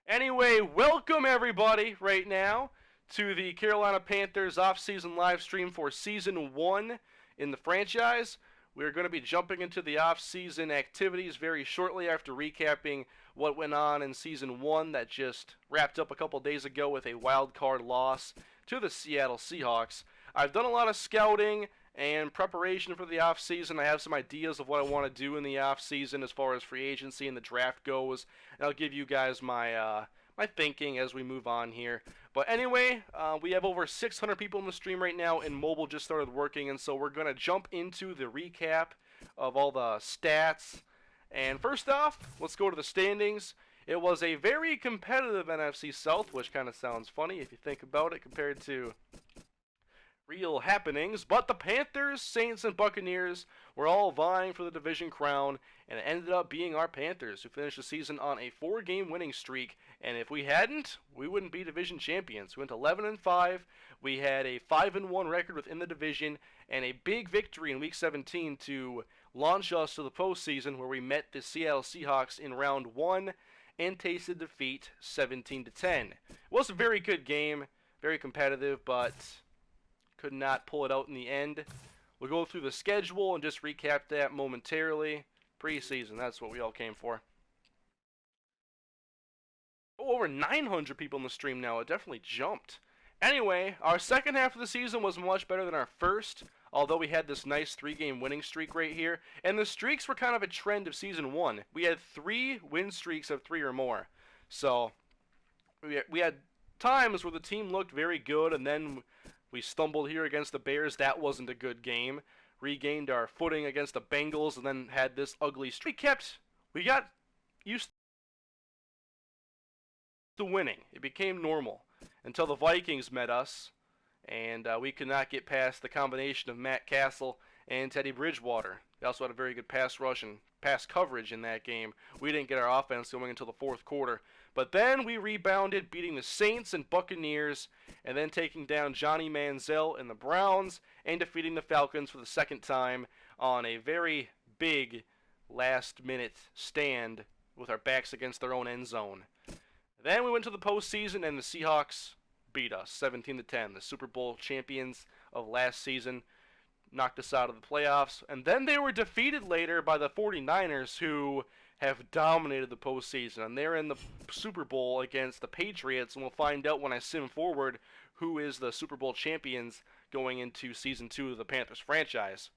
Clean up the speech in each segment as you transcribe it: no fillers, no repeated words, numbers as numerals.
Anyway, welcome everybody right now to the Carolina Panthers off-season live stream for Season 1 in the franchise. We're going to be jumping into the off-season activities very shortly after recapping what went on in Season 1 that just wrapped up a couple days ago with a wild card loss to the Seattle Seahawks. I've done a lot of scouting and preparation for the offseason. I have some ideas of what I want to do in the offseason as far as free agency and the draft goes. And I'll give you guys my thinking as we move on here. But anyway, we have over 600 people in the stream right now, and mobile just started working. And so we're going to jump into the recap of all the stats. And first off, let's go to the standings. It was a very competitive NFC South, which kind of sounds funny if you think about it compared to real happenings, but the Panthers, Saints, and Buccaneers were all vying for the division crown, and it ended up being our Panthers who finished the season on a 4-game winning streak. And if we hadn't, we wouldn't be division champions. We went 11-5. We had a 5-1 record within the division, and a big victory in Week 17 to launch us to the postseason, where we met the Seattle Seahawks in round 1 and tasted defeat 17-10. It was a very good game, very competitive, but could not pull it out in the end. We'll go through the schedule and just recap that momentarily. Preseason, that's what we all came for. Oh, over 900 people in the stream now. It definitely jumped. Anyway, our second half of the season was much better than our first, although we had this nice 3-game winning streak right here. And the streaks were kind of a trend of Season 1. We had 3 win streaks of 3 or more. So, we had times where the team looked very good, and then we stumbled here against the Bears. That wasn't a good game. Regained our footing against the Bengals, and then had this ugly streak. We got used to winning. It became normal until the Vikings met us, and we could not get past the combination of Matt Castle and Teddy Bridgewater. They also had a very good pass rush and pass coverage in that game. We didn't get our offense going until the fourth quarter. But then we rebounded, beating the Saints and Buccaneers, and then taking down Johnny Manziel and the Browns, and defeating the Falcons for the second time on a very big last-minute stand with our backs against their own end zone. Then we went to the postseason, and the Seahawks beat us 17-10. The Super Bowl champions of last season knocked us out of the playoffs. And then they were defeated later by the 49ers, who have dominated the postseason. And they're in the Super Bowl against the Patriots, and we'll find out when I sim forward who is the Super Bowl champions going into Season 2 of the Panthers franchise.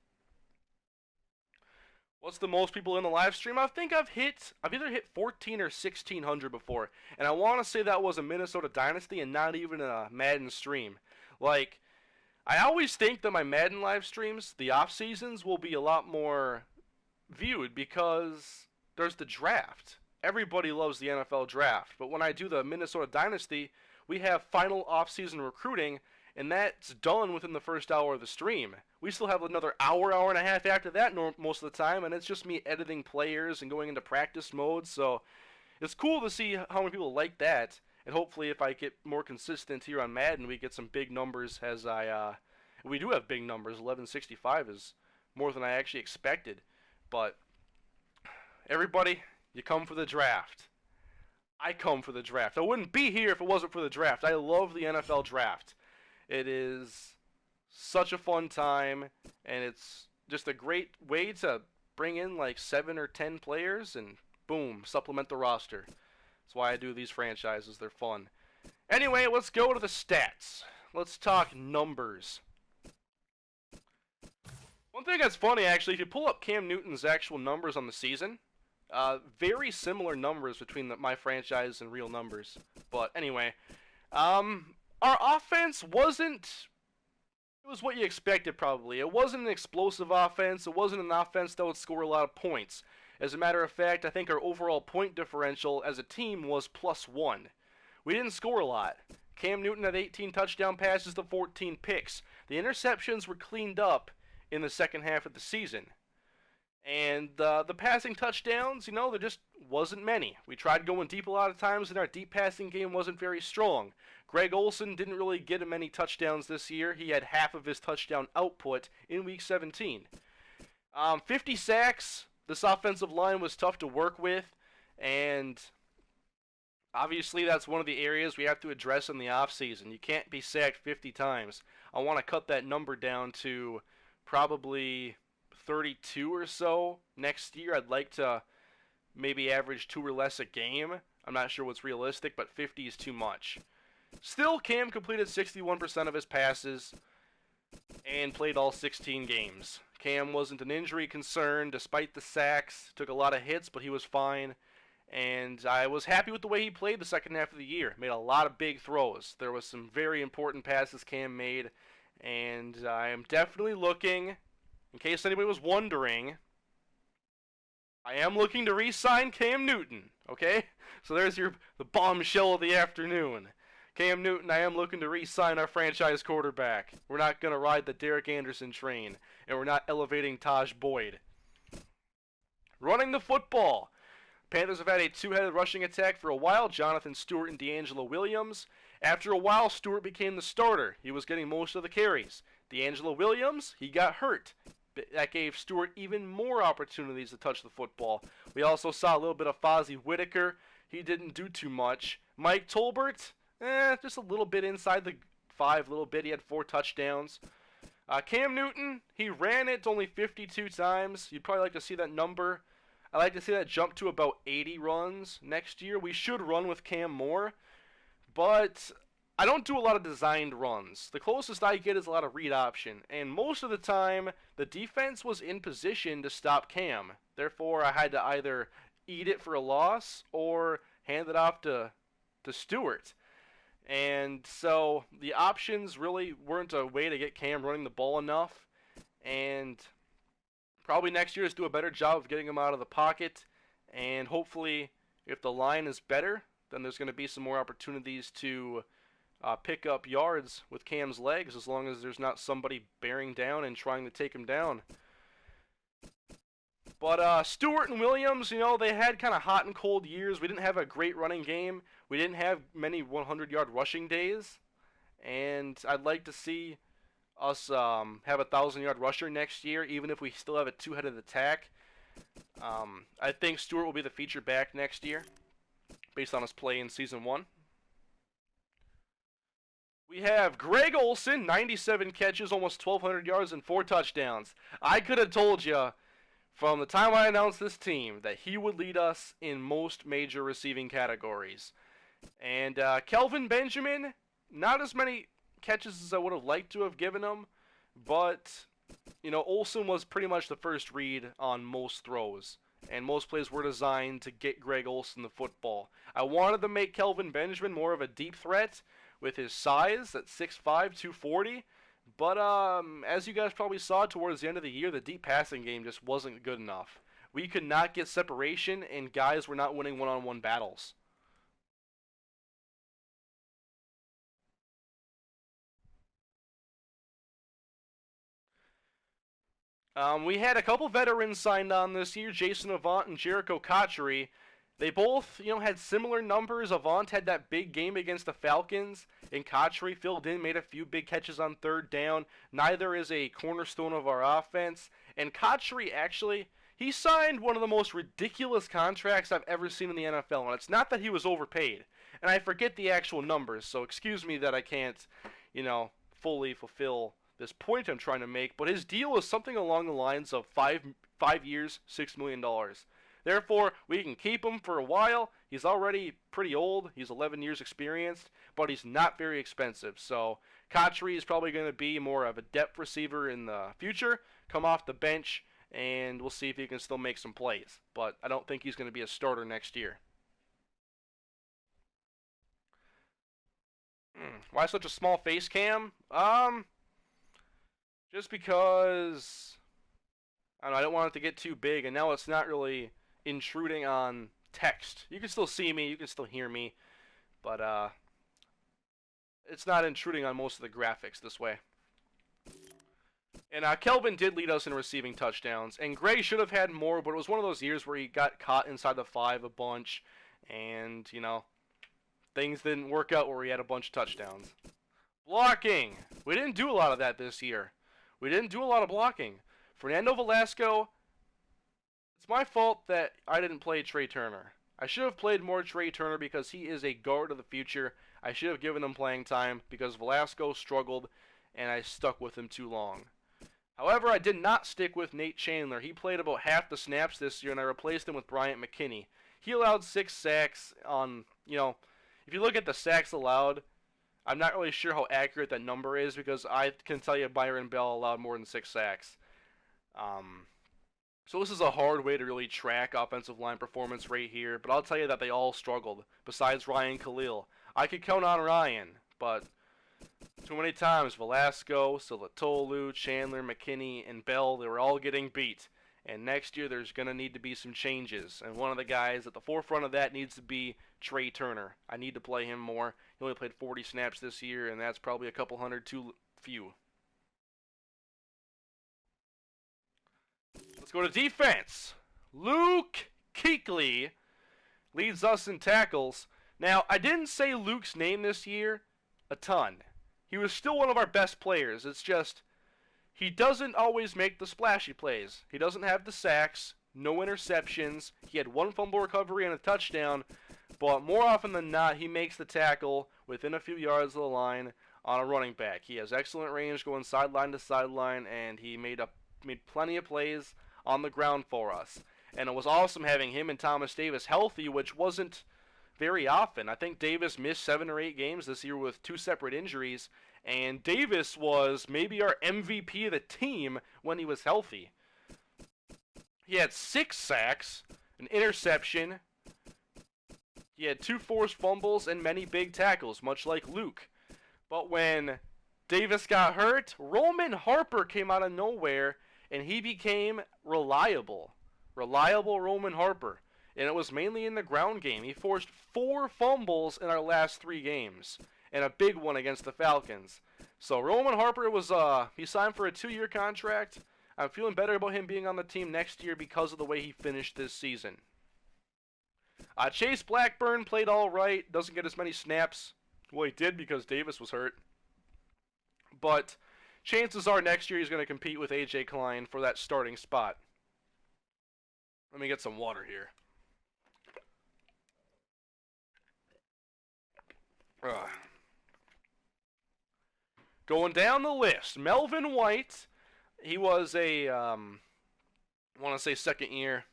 What's the most people in the live stream? I think I've either hit 14 or 1600 before. And I want to say that was a Minnesota Dynasty and not even a Madden stream. Like, I always think that my Madden live streams, the off seasons, will be a lot more viewed because there's the draft. Everybody loves the NFL draft. But when I do the Minnesota Dynasty, we have final off-season recruiting, and that's done within the first hour of the stream. We still have another hour and a half after that most of the time, and it's just me editing players and going into practice mode. So it's cool to see how many people like that. And hopefully if I get more consistent here on Madden, we get some big numbers as we do have big numbers. 1165 is more than I actually expected. But everybody, you come for the draft. I come for the draft. I wouldn't be here if it wasn't for the draft. I love the NFL draft. It is such a fun time, and it's just a great way to bring in like 7 or 10 players and boom, supplement the roster. That's why I do these franchises. They're fun. Anyway, let's go to the stats. Let's talk numbers. One thing that's funny, actually, if you pull up Cam Newton's actual numbers on the season, very similar numbers between my franchise and real numbers. But anyway, our offense wasn't... It was what you expected, probably. It wasn't an explosive offense. It wasn't an offense that would score a lot of points. As a matter of fact, I think our overall point differential as a team was +1. We didn't score a lot. Cam Newton had 18 touchdown passes to 14 picks. The interceptions were cleaned up in the second half of the season. And the passing touchdowns, there just wasn't many. We tried going deep a lot of times, and our deep passing game wasn't very strong. Greg Olsen didn't really get many touchdowns this year. He had half of his touchdown output in Week 17. 50 sacks. This offensive line was tough to work with, and Obviously, that's one of the areas we have to address in the offseason. You can't be sacked 50 times. I want to cut that number down to probably 32 or so next year. I'd like to maybe average 2 or less a game. I'm not sure what's realistic, but 50 is too much. Still, Cam completed 61% of his passes and played all 16 games. Cam wasn't an injury concern despite the sacks. Took a lot of hits, but he was fine. And I was happy with the way he played the second half of the year. Made a lot of big throws. There was some very important passes Cam made. And I am definitely looking, in case anybody was wondering, I am looking to re-sign Cam Newton. Okay? So there's the bombshell of the afternoon. Cam Newton, I am looking to re-sign our franchise quarterback. We're not going to ride the Derek Anderson train. And we're not elevating Taj Boyd. Running the football. Panthers have had a two-headed rushing attack for a while, Jonathan Stewart and D'Angelo Williams. After a while, Stewart became the starter. He was getting most of the carries. D'Angelo Williams, he got hurt. That gave Stewart even more opportunities to touch the football. We also saw a little bit of Fozzie Whitaker. He didn't do too much. Mike Tolbert, just a little bit inside the 5, little bit. He had 4 touchdowns. Cam Newton, he ran it only 52 times. You'd probably like to see that number. I'd like to see that jump to about 80 runs next year. We should run with Cam more, but I don't do a lot of designed runs. The closest I get is a lot of read option, and most of the time, the defense was in position to stop Cam. Therefore, I had to either eat it for a loss or hand it off to Stewart. And so the options really weren't a way to get Cam running the ball enough, and probably next year is do a better job of getting him out of the pocket, and hopefully if the line is better, then there's going to be some more opportunities to pick up yards with Cam's legs, as long as there's not somebody bearing down and trying to take him down. But Stewart and Williams, they had kind of hot and cold years. We didn't have a great running game. We didn't have many 100-yard rushing days, and I'd like to see us have a 1,000-yard rusher next year, even if we still have a two-headed attack. I think Stewart will be the feature back next year, based on his play in Season 1. We have Greg Olsen, 97 catches, almost 1,200 yards, and 4 touchdowns. I could have told you from the time I announced this team that he would lead us in most major receiving categories. And Kelvin Benjamin, not as many catches as I would have liked to have given him, but Olsen was pretty much the first read on most throws, and most plays were designed to get Greg Olsen the football. I wanted to make Kelvin Benjamin more of a deep threat with his size at 6'5", 240, but as you guys probably saw towards the end of the year, the deep passing game just wasn't good enough. We could not get separation, and guys were not winning one-on-one battles. We had a couple veterans signed on this year, Jason Avant and Jericho Cotchery. They both, had similar numbers. Avant had that big game against the Falcons, and Cotchery filled in, made a few big catches on third down. Neither is a cornerstone of our offense. And Cotchery, actually, he signed one of the most ridiculous contracts I've ever seen in the NFL. And it's not that he was overpaid. And I forget the actual numbers, so excuse me that I can't, fully fulfill this point I'm trying to make, but his deal is something along the lines of 5 years, $6 million. Therefore, we can keep him for a while. He's already pretty old. He's 11 years experienced, but he's not very expensive. So Cotchery is probably going to be more of a depth receiver in the future, come off the bench, and we'll see if he can still make some plays. But I don't think he's going to be a starter next year. Why such a small face cam? Just because I don't want it to get too big, and now it's not really intruding on text. You can still see me, you can still hear me, but it's not intruding on most of the graphics this way. And Kelvin did lead us in receiving touchdowns, and Gray should have had more, but it was one of those years where he got caught inside the 5 a bunch, and, things didn't work out where he had a bunch of touchdowns. Blocking! We didn't do a lot of that this year. We didn't do a lot of blocking. Fernando Velasco, it's my fault that I didn't play Trey Turner. I should have played more Trey Turner because he is a guard of the future. I should have given him playing time because Velasco struggled and I stuck with him too long. However, I did not stick with Nate Chandler. He played about half the snaps this year and I replaced him with Bryant McKinney. He allowed 6 sacks on, if you look at the sacks allowed, I'm not really sure how accurate that number is because I can tell you Byron Bell allowed more than 6 sacks. So this is a hard way to really track offensive line performance right here, but I'll tell you that they all struggled, besides Ryan Khalil. I could count on Ryan, but too many times Velasco, Silatolu, Chandler, McKinney, and Bell, they were all getting beat. And next year there's going to need to be some changes, and one of the guys at the forefront of that needs to be Trey Turner. I need to play him more. He only played 40 snaps this year, and that's probably a couple hundred too few. Let's go to defense. Luke Kuechly leads us in tackles. Now, I didn't say Luke's name this year a ton. He was still one of our best players. It's just he doesn't always make the splashy plays. He doesn't have the sacks, no interceptions. He had 1 fumble recovery and a touchdown, but more often than not, he makes the tackle within a few yards of the line on a running back. He has excellent range going sideline to sideline, and he made plenty of plays on the ground for us. And it was awesome having him and Thomas Davis healthy, which wasn't very often. I think Davis missed 7 or 8 games this year with 2 separate injuries, and Davis was maybe our MVP of the team when he was healthy. He had 6 sacks, an interception. He had 2 forced fumbles and many big tackles, much like Luke. But when Davis got hurt, Roman Harper came out of nowhere, and he became reliable. Reliable Roman Harper. And it was mainly in the ground game. He forced 4 fumbles in our last 3 games, and a big one against the Falcons. So Roman Harper was he signed for a 2-year contract. I'm feeling better about him being on the team next year because of the way he finished this season. Chase Blackburn played all right. Doesn't get as many snaps. Well, he did because Davis was hurt. But chances are next year he's going to compete with A.J. Klein for that starting spot. Let me get some water here. Going down the list, Melvin White. He was I want to say second year.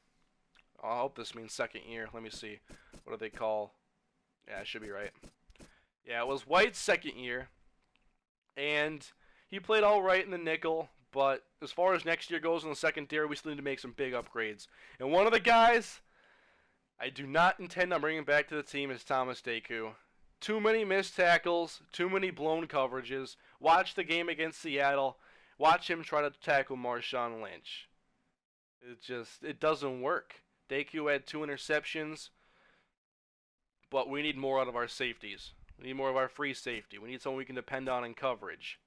I hope this means second year. Let me see. What do they call? Yeah, I should be right. Yeah, it was White's second year. And he played all right in the nickel, but as far as next year goes in the secondary, we still need to make some big upgrades. And one of the guys I do not intend on bringing back to the team is Thomas Deku. Too many missed tackles, too many blown coverages. Watch the game against Seattle. Watch him try to tackle Marshawn Lynch. It doesn't work. Deku had 2 interceptions, but we need more out of our safeties. We need more of our free safety. We need someone we can depend on in coverage.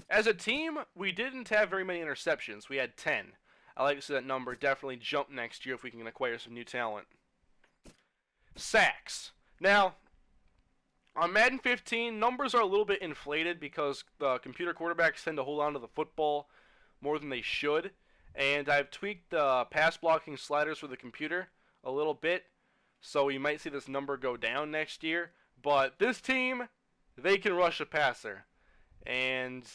As a team, we didn't have very many interceptions. We had 10. I like to see that number definitely jump next year if we can acquire some new talent. Sacks. Now, on Madden 15, numbers are a little bit inflated because the computer quarterbacks tend to hold on to the football more than they should. And I've tweaked the pass blocking sliders for the computer a little bit, so you might see this number go down next year. But this team, they can rush a passer. And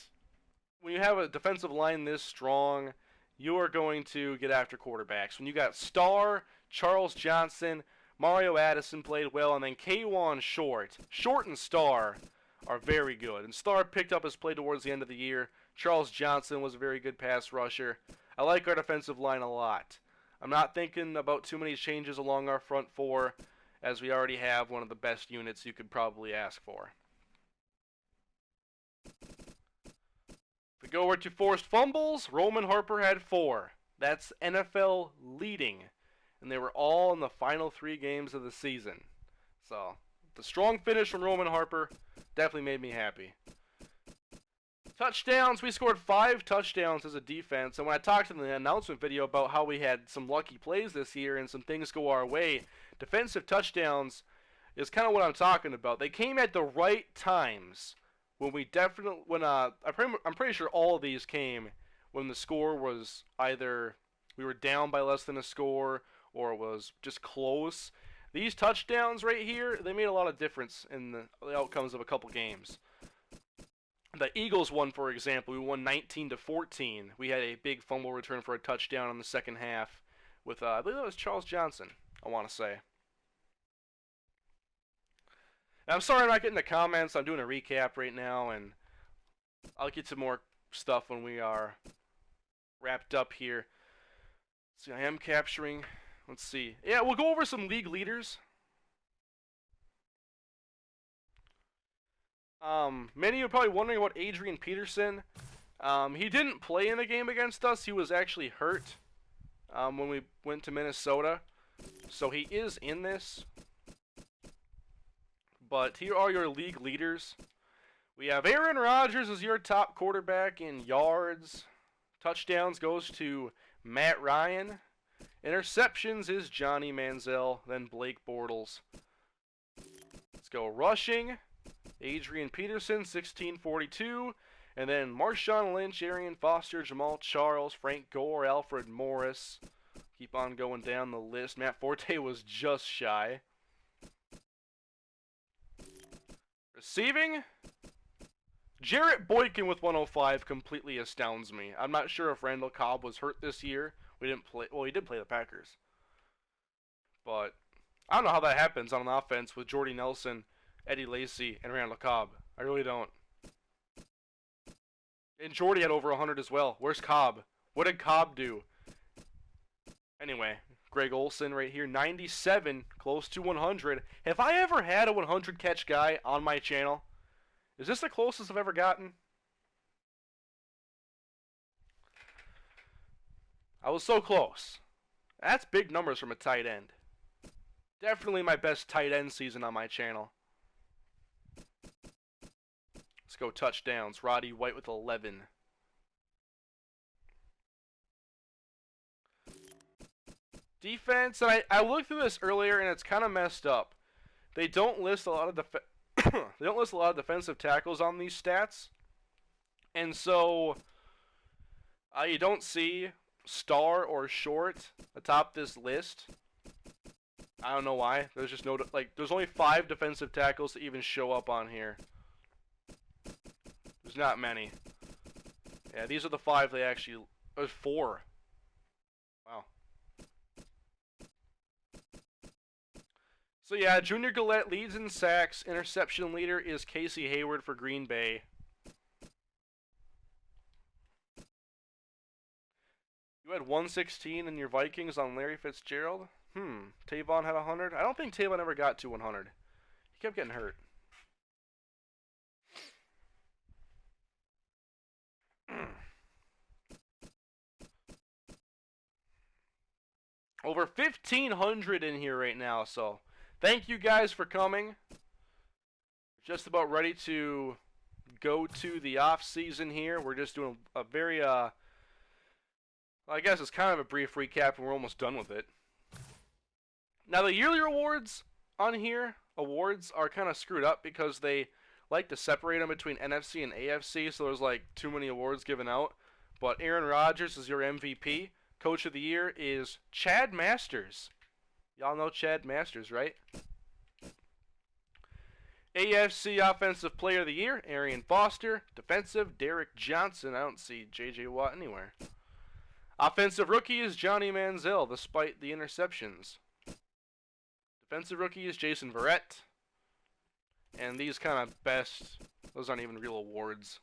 when you have a defensive line this strong, you are going to get after quarterbacks. When you got Starr, Charles Johnson, Mario Addison played well, and then K'Wan Short. Short and Starr are very good. And Starr picked up his play towards the end of the year. Charles Johnson was a very good pass rusher. I like our defensive line a lot. I'm not thinking about too many changes along our front 4, as we already have one of the best units you could probably ask for. If we go over to forced fumbles, Roman Harper had 4. That's NFL leading. And they were all in the final 3 games of the season. So, the strong finish from Roman Harper definitely made me happy. Touchdowns, we scored 5 touchdowns as a defense, and when I talked in the announcement video about how we had some lucky plays this year and some things go our way, defensive touchdowns is kind of what I'm talking about. They came at the right times when I'm pretty sure all of these came when the score was either we were down by less than a score or it was just close. These touchdowns right here, they made a lot of difference in the outcomes of a couple games. The Eagles won, for example. We won 19-14. We had a big fumble return for a touchdown in the second half with, I believe that was Charles Johnson, I want to say. And I'm sorry I'm not getting the comments. I'm doing a recap right now, and I'll get to more stuff when we are wrapped up here. See, I am capturing. Let's see. Yeah, we'll go over some league leaders. Many of you are probably wondering about Adrian Peterson. He didn't play in the game against us. He was actually hurt when we went to Minnesota. So he is in this. But here are your league leaders. We have Aaron Rodgers as your top quarterback in yards. Touchdowns goes to Matt Ryan. Interceptions is Johnny Manziel, then Blake Bortles. Let's go rushing. Adrian Peterson, 1642. And then Marshawn Lynch, Arian Foster, Jamal Charles, Frank Gore, Alfred Morris. Keep on going down the list. Matt Forte was just shy. Receiving. Jarrett Boykin with 105 completely astounds me. I'm not sure if Randall Cobb was hurt this year. We didn't play. Well, he did play the Packers. But I don't know how that happens on an offense with Jordy Nelson, Eddie Lacy, and Randall Cobb. I really don't. And Jordy had over 100 as well. Where's Cobb? What did Cobb do? Anyway, Greg Olsen right here, 97, close to 100. Have I ever had a 100 catch guy on my channel? Is this the closest I've ever gotten? I was so close. That's big numbers from a tight end. Definitely my best tight end season on my channel. Let's go touchdowns. Roddy White with 11. Defense, and I looked through this earlier and it's kind of messed up. They don't list a lot of defensive tackles on these stats. And so you don't see star or short atop this list. I don't know why. There's just no, there's only 5 defensive tackles that even show up on here. There's not many. Yeah, these are the 5 they actually, there's 4. Wow. So yeah, Junior Gillette leads in sacks. Interception leader is Casey Hayward for Green Bay. You had 116 in your Vikings on Larry Fitzgerald? Tavon had 100? I don't think Tavon ever got to 100. He kept getting hurt. Over 1,500 in here right now, so thank you guys for coming. Just about ready to go to the off season here. We're just doing a very, I guess it's kind of a brief recap, and we're almost done with it. Now, the yearly awards on here, awards are kind of screwed up because they like to separate them between NFC and AFC, so there's like too many awards given out. But Aaron Rodgers is your MVP. Coach of the Year is Chad Masters. Y'all know Chad Masters, right? AFC Offensive Player of the Year, Arian Foster. Defensive, Derek Johnson. I don't see J.J. Watt anywhere. Offensive Rookie is Johnny Manziel, despite the interceptions. Defensive Rookie is Jason Verrett. And these kind of best, those aren't even real awards.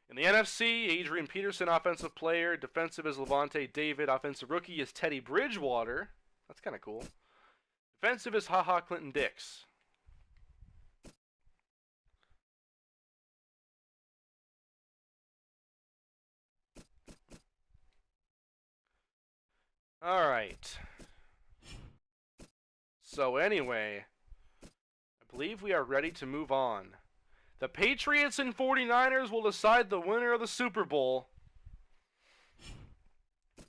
In the NFC, Adrian Peterson, Offensive Player. Defensive is Levante David. Offensive Rookie is Teddy Bridgewater. That's kind of cool. Defensive is HaHa Clinton Dix. Alright. So anyway, I believe we are ready to move on. The Patriots and 49ers will decide the winner of the Super Bowl.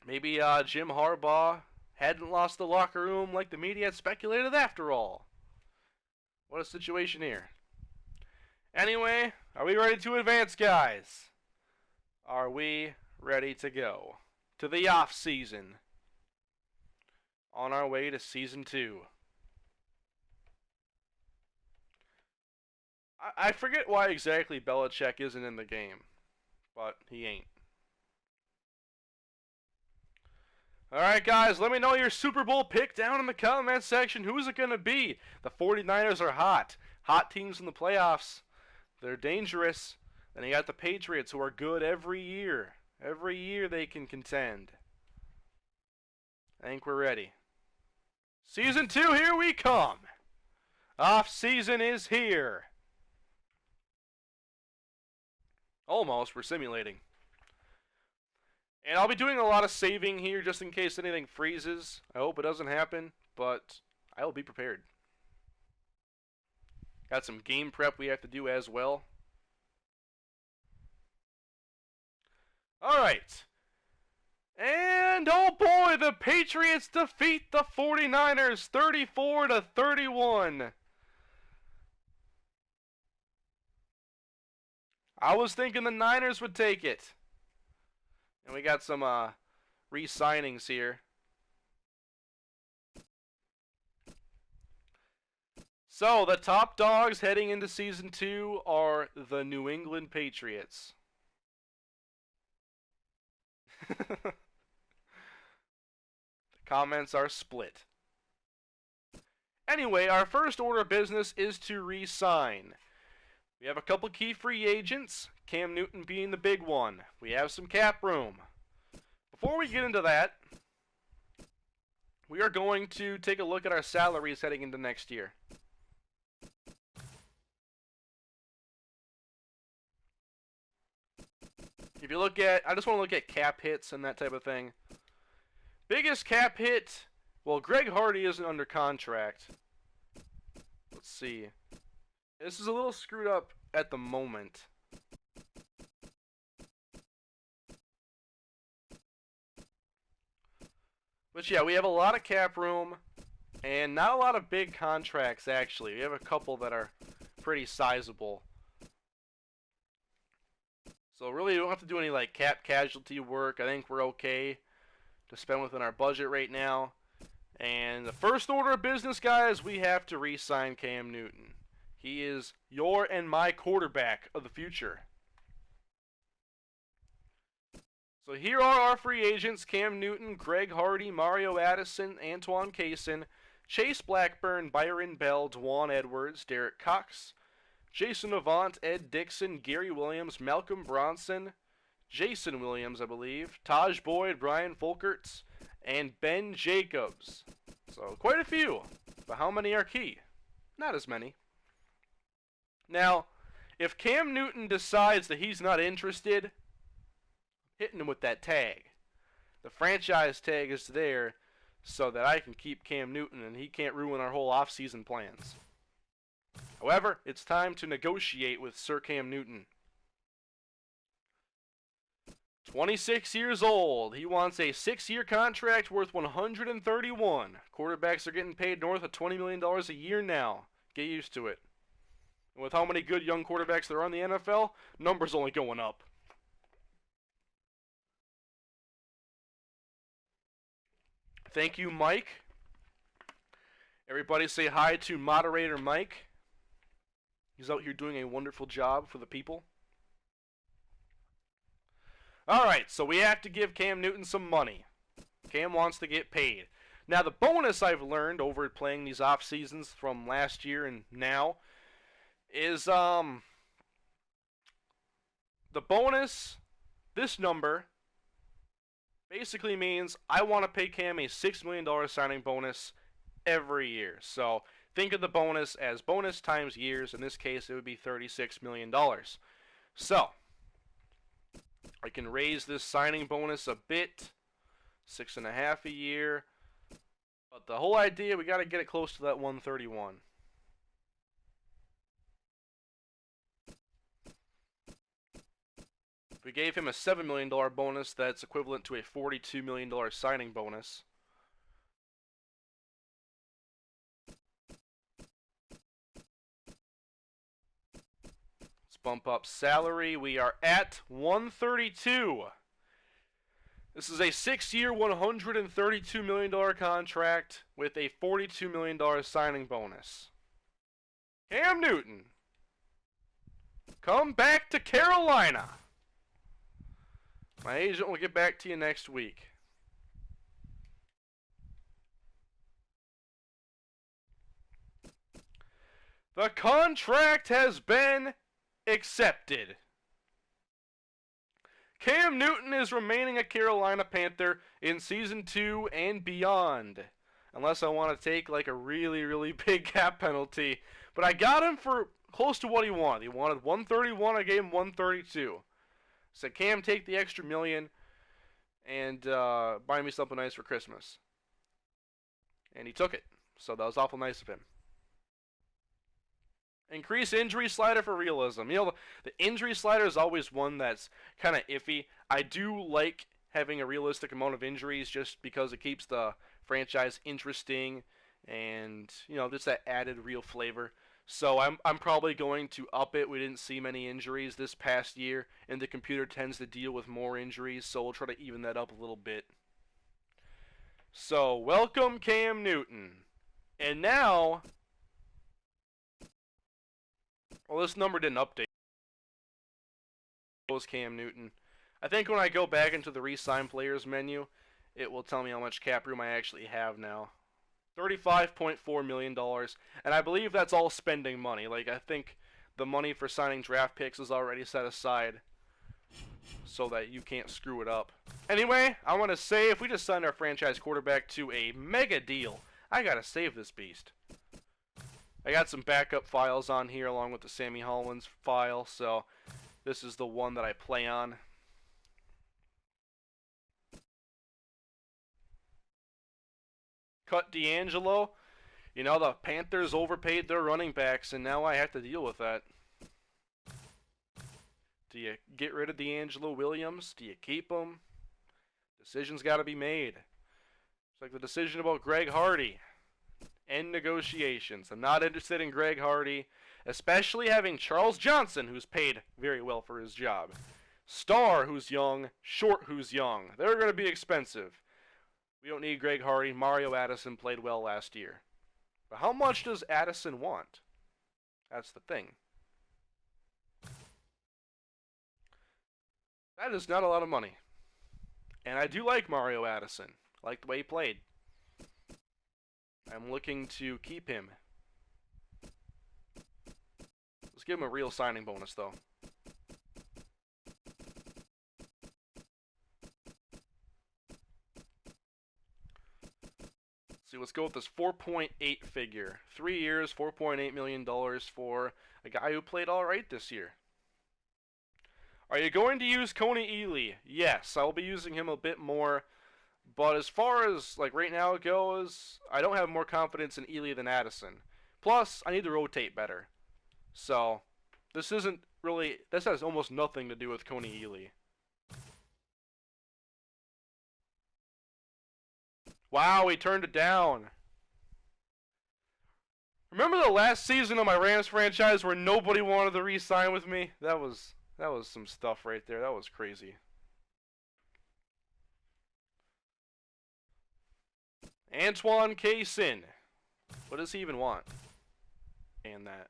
Maybe Jim Harbaugh hadn't lost the locker room like the media had speculated after all. What a situation here. Anyway, are we ready to advance, guys? Are we ready to go to the off season? on our way to Season 2. I forget why exactly Belichick isn't in the game, but he ain't. Alright, guys, let me know your Super Bowl pick down in the comment section. Who's it going to be? The 49ers are hot. Hot teams in the playoffs. They're dangerous. Then you got the Patriots, who are good every year. Every year they can contend. I think we're ready. Season 2, here we come. Off-season is here. Almost, we're simulating. And I'll be doing a lot of saving here just in case anything freezes. I hope it doesn't happen, but I will be prepared. Got some game prep we have to do as well. Alright. And oh boy, the Patriots defeat the 49ers 34-31. I was thinking the Niners would take it. And we got some re-signings here. So, the top dogs heading into Season 2 are the New England Patriots. The comments are split. Anyway, our first order of business is to re-sign. We have a couple key free agents, Cam Newton being the big one. We have some cap room. Before we get into that, we are going to take a look at our salaries heading into next year. If you look at, I just want to look at cap hits and that type of thing. Biggest cap hit, well, Greg Hardy isn't under contract. Let's see. This is a little screwed up at the moment. But yeah, we have a lot of cap room and not a lot of big contracts actually. We have a couple that are pretty sizable. So really, we don't have to do any like cap casualty work. I think we're okay to spend within our budget right now. And the first order of business, guys, we have to re-sign Cam Newton. He is your and my quarterback of the future. So here are our free agents: Cam Newton, Greg Hardy, Mario Addison, Antoine Cason, Chase Blackburn, Byron Bell, Dwan Edwards, Derek Cox, Jason Avant, Ed Dixon, Gary Williams, Malcolm Bronson, Jason Williams, I believe, Taj Boyd, Brian Folkerts, and Ben Jacobs. So quite a few, but how many are key? Not as many. Now, if Cam Newton decides that he's not interested, hitting him with that tag. The franchise tag is there so that I can keep Cam Newton and he can't ruin our whole offseason plans. However, it's time to negotiate with Sir Cam Newton. 26 years old. He wants a 6-year contract worth $131. Quarterbacks are getting paid north of $20 million a year now. Get used to it. And with how many good young quarterbacks there are in the NFL, numbers only going up. Thank you, Mike. Everybody say hi to moderator Mike. He's out here doing a wonderful job for the people. Alright, so we have to give Cam Newton some money. Cam wants to get paid. Now, the bonus I've learned over playing these off seasons from last year and now is the bonus, this number, basically means I want to pay Cam a $6 million signing bonus every year. So think of the bonus as bonus times years. In this case, it would be $36 million. So I can raise this signing bonus a bit, 6.5 a year. But the whole idea, we got to get it close to that 131. If we gave him a $7 million bonus, that's equivalent to a $42 million signing bonus. Let's bump up salary. We are at 132. This is a 6-year, $132 million contract with a $42 million signing bonus. Cam Newton, come back to Carolina. My agent will get back to you next week. The contract has been accepted. Cam Newton is remaining a Carolina Panther in Season 2 and beyond. Unless I want to take like a really, really big cap penalty. But I got him for close to what he wanted. He wanted 131, I gave him 132. Said, Cam, take the extra million and buy me something nice for Christmas. And he took it. So that was awful nice of him. Increase injury slider for realism. You know, the injury slider is always one that's kind of iffy. I do like having a realistic amount of injuries just because it keeps the franchise interesting and, you know, just that added real flavor. So I'm probably going to up it. We didn't see many injuries this past year, and the computer tends to deal with more injuries, so we'll try to even that up a little bit. So, welcome Cam Newton. And now, well, this number didn't update. It was Cam Newton. I think when I go back into the re-sign players menu, it will tell me how much cap room I actually have now. $35.4 million, and I believe that's all spending money. Like, I think the money for signing draft picks is already set aside so that you can't screw it up. Anyway, I want to say if we just signed our franchise quarterback to a mega deal, I gotta save this beast. I got some backup files on here along with the Sammy Hollins file, so this is the one that I play on. Cut D'Angelo. You know, the Panthers overpaid their running backs, and now I have to deal with that. Do you get rid of D'Angelo Williams? Do you keep him? Decision's got to be made. It's like the decision about Greg Hardy. End negotiations. I'm not interested in Greg Hardy, especially having Charles Johnson, who's paid very well for his job. Starr, who's young. Short, who's young. They're going to be expensive. We don't need Greg Hardy. Mario Addison played well last year. But how much does Addison want? That's the thing. That is not a lot of money. And I do like Mario Addison. I like the way he played. I'm looking to keep him. Let's give him a real signing bonus, though. See, let's go with this 4.8 figure. 3 years, $4.8 million for a guy who played all right this year. Are you going to use Coney Ely? Yes, I'll be using him a bit more. But as far as like right now it goes, I don't have more confidence in Ely than Addison. Plus, I need to rotate better. So, this has almost nothing to do with Coney Ely. Wow, he turned it down. Remember the last season of my Rams franchise where nobody wanted to re-sign with me? That was some stuff right there. That was crazy. Antoine Kaysen. What does he even want? And that.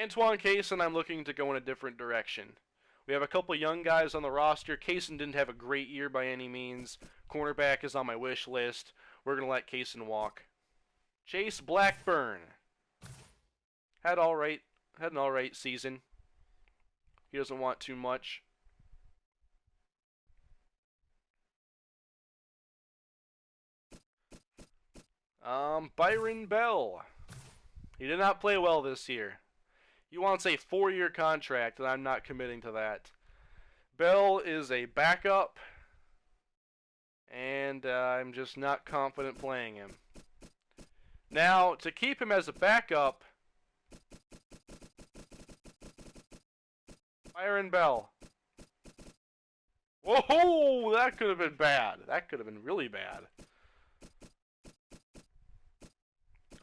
Antoine Kaysen, I'm looking to go in a different direction. We have a couple young guys on the roster. Kaysen didn't have a great year by any means. Cornerback is on my wish list. We're going to let Kaysen walk. Chase Blackburn. Had an alright season. He doesn't want too much. Byron Bell. He did not play well this year. He wants a 4-year contract, and I'm not committing to that. Bell is a backup, and I'm just not confident playing him. Now, to keep him as a backup, Byron Bell. Whoa, that could have been bad. That could have been really bad.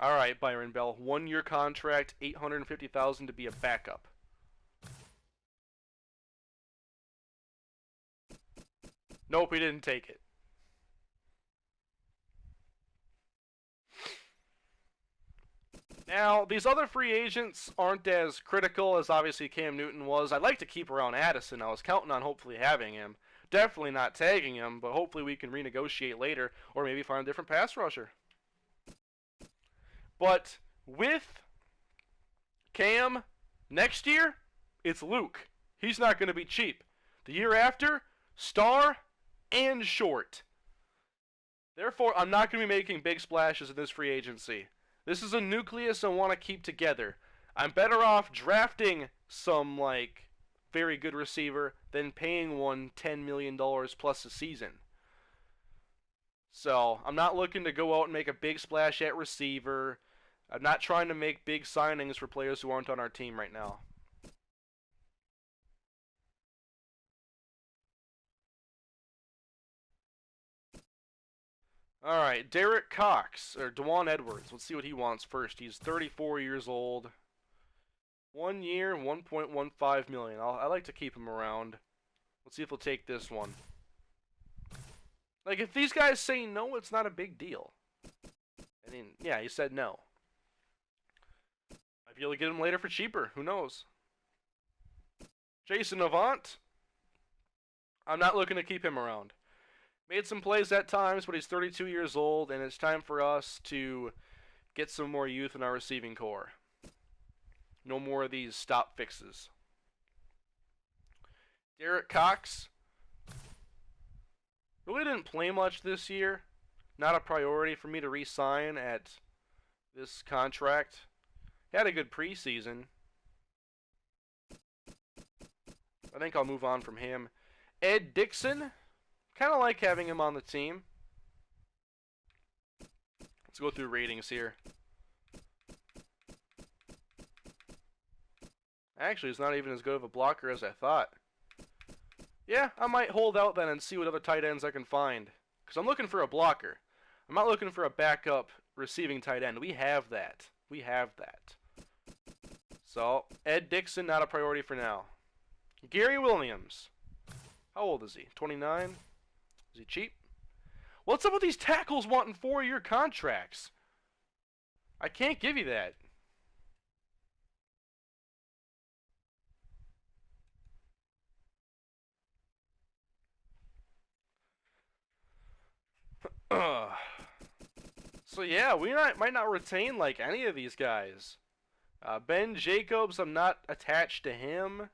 All right, Byron Bell, 1-year contract, $850,000 to be a backup. Nope, he didn't take it. Now, these other free agents aren't as critical as obviously Cam Newton was. I'd like to keep around Addison. I was counting on hopefully having him. Definitely not tagging him, but hopefully we can renegotiate later or maybe find a different pass rusher. But with Cam next year, it's Luke. He's not going to be cheap. The year after, star and short. Therefore, I'm not going to be making big splashes in this free agency. This is a nucleus I want to keep together. I'm better off drafting some, very good receiver than paying one $10 million plus a season. So, I'm not looking to go out and make a big splash at receiver. I'm not trying to make big signings for players who aren't on our team right now. Alright, Derek Cox, or Dwan Edwards. Let's see what he wants first. He's 34 years old. 1 year, $1.15 million. I like to keep him around. Let's see if he'll take this one. If these guys say no, it's not a big deal. I mean, yeah, he said no. Might be able to get him later for cheaper. Who knows? Jason Avant. I'm not looking to keep him around. Made some plays at times, but he's 32 years old, and it's time for us to get some more youth in our receiving core. No more of these stop fixes. Derek Cox. Really didn't play much this year. Not a priority for me to re-sign at this contract. Had a good preseason. I think I'll move on from him. Ed Dixon. Kind of like having him on the team. Let's go through ratings here. Actually, he's not even as good of a blocker as I thought. Yeah, I might hold out then and see what other tight ends I can find. Because I'm looking for a blocker. I'm not looking for a backup receiving tight end. We have that. We have that. So, Ed Dixon, not a priority for now. Gary Williams. How old is he? 29? Is he cheap? What's up with these tackles wanting 4-year contracts? I can't give you that. So yeah, we might not retain any of these guys. Ben Jacobs, I'm not attached to him.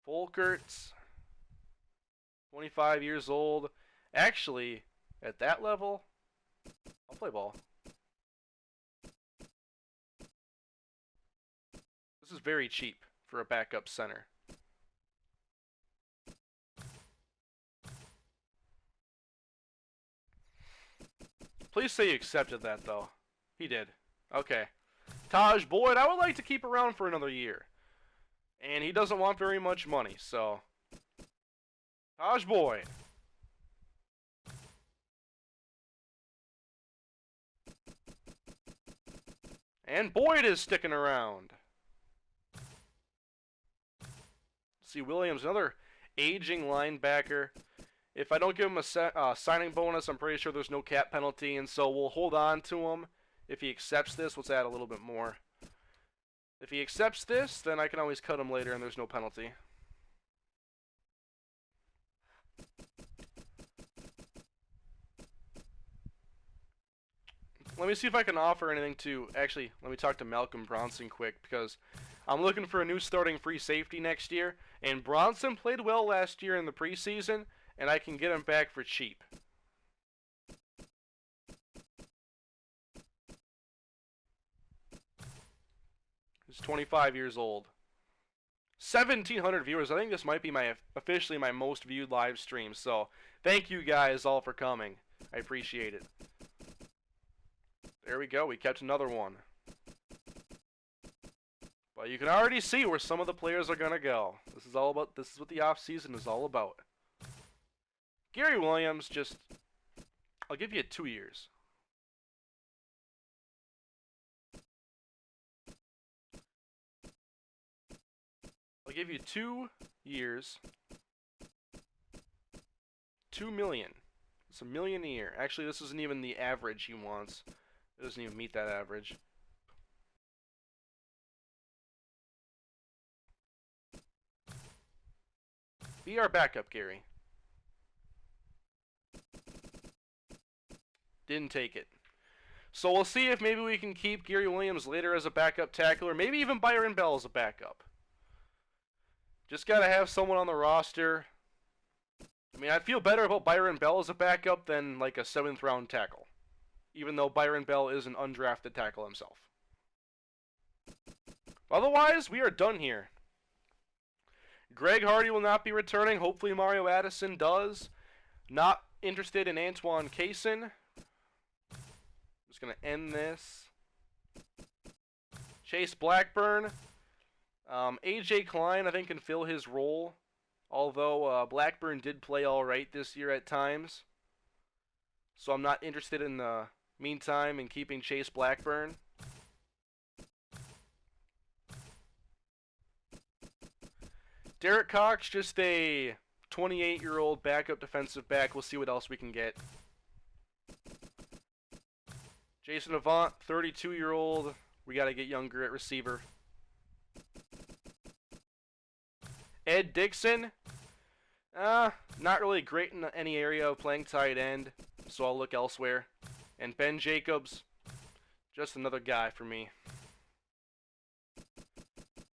Volkerts, 25 years old. Actually, at that level, I'll play ball. This is very cheap for a backup center. Please say you accepted that, though. He did. Okay. Taj Boyd, I would like to keep around for another year. And he doesn't want very much money, so... Taj Boyd. And Boyd is sticking around. Let's see, Williams, another aging linebacker. If I don't give him a signing bonus, I'm pretty sure there's no cap penalty, and so we'll hold on to him. If he accepts this, let's add a little bit more. If he accepts this, then I can always cut him later and there's no penalty. Let me see if I can offer anything to... Actually, let me talk to Malcolm Bronson quick, because I'm looking for a new starting free safety next year, and Bronson played well last year in the preseason, and I can get him back for cheap. He's 25 years old. 1,700 viewers. I think this might be officially my most viewed live stream, so thank you guys all for coming. I appreciate it. There we go. We kept another one. But you can already see where some of the players are going to go. This is what the offseason is all about. Gary Williams, I'll give you 2 years. I'll give you 2 years. $2 million. It's $1 million a year. Actually, this isn't even the average he wants. It doesn't even meet that average. Be our backup, Gary. Didn't take it. So we'll see if maybe we can keep Gary Williams later as a backup tackle, or maybe even Byron Bell as a backup. Just got to have someone on the roster. I mean, I feel better about Byron Bell as a backup than like a 7th round tackle, even though Byron Bell is an undrafted tackle himself. Otherwise, we are done here. Greg Hardy will not be returning. Hopefully Mario Addison does. Not interested in Antoine Cason. Just going to end this. Chase Blackburn. AJ Klein, I think, can fill his role. Although Blackburn did play all right this year at times. So I'm not interested in the meantime in keeping Chase Blackburn. Derek Cox, just a 28-year-old backup defensive back. We'll see what else we can get. Jason Avant, 32-year-old. We got to get younger at receiver. Ed Dixon, not really great in any area of playing tight end, so I'll look elsewhere. And Ben Jacobs, just another guy for me.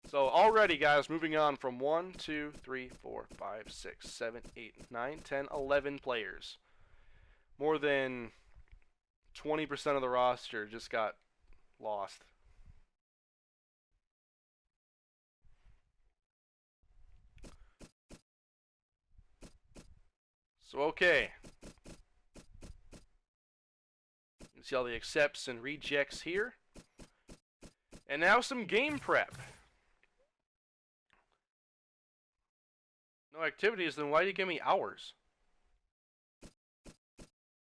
So already, guys, moving on from 1, 2, 3, 4, 5, 6, 7, 8, 9, 10, 11 players. More than 20% of the roster just got lost. So, okay. You can see all the accepts and rejects here. And now some game prep. No activities, then why do you give me hours?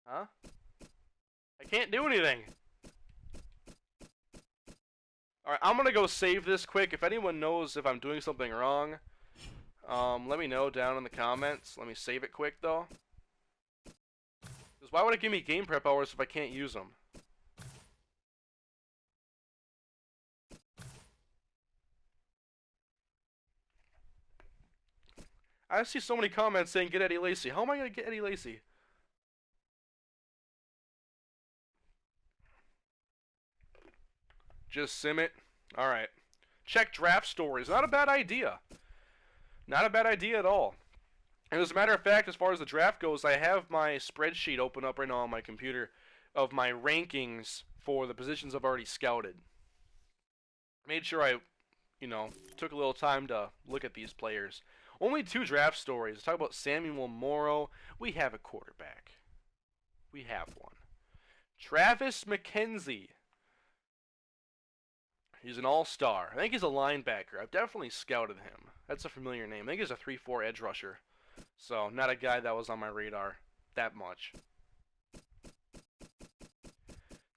Huh? I can't do anything. Alright, I'm gonna go save this quick. If anyone knows if I'm doing something wrong, let me know down in the comments. Let me save it quick, though. Because why would it give me game prep hours if I can't use them? I see so many comments saying get Eddie Lacy. How am I going to get Eddie Lacy? Just sim it. Alright. Check draft stories. Not a bad idea. Not a bad idea at all. And as a matter of fact, as far as the draft goes, I have my spreadsheet open up right now on my computer of my rankings for the positions I've already scouted. Made sure I, took a little time to look at these players. Only 2 draft stories. Let's talk about Samuel Morrow. We have a quarterback. We have one. Travis McKenzie. He's an all-star. I think he's a linebacker. I've definitely scouted him. That's a familiar name. I think he's a 3-4 edge rusher. So, not a guy that was on my radar that much.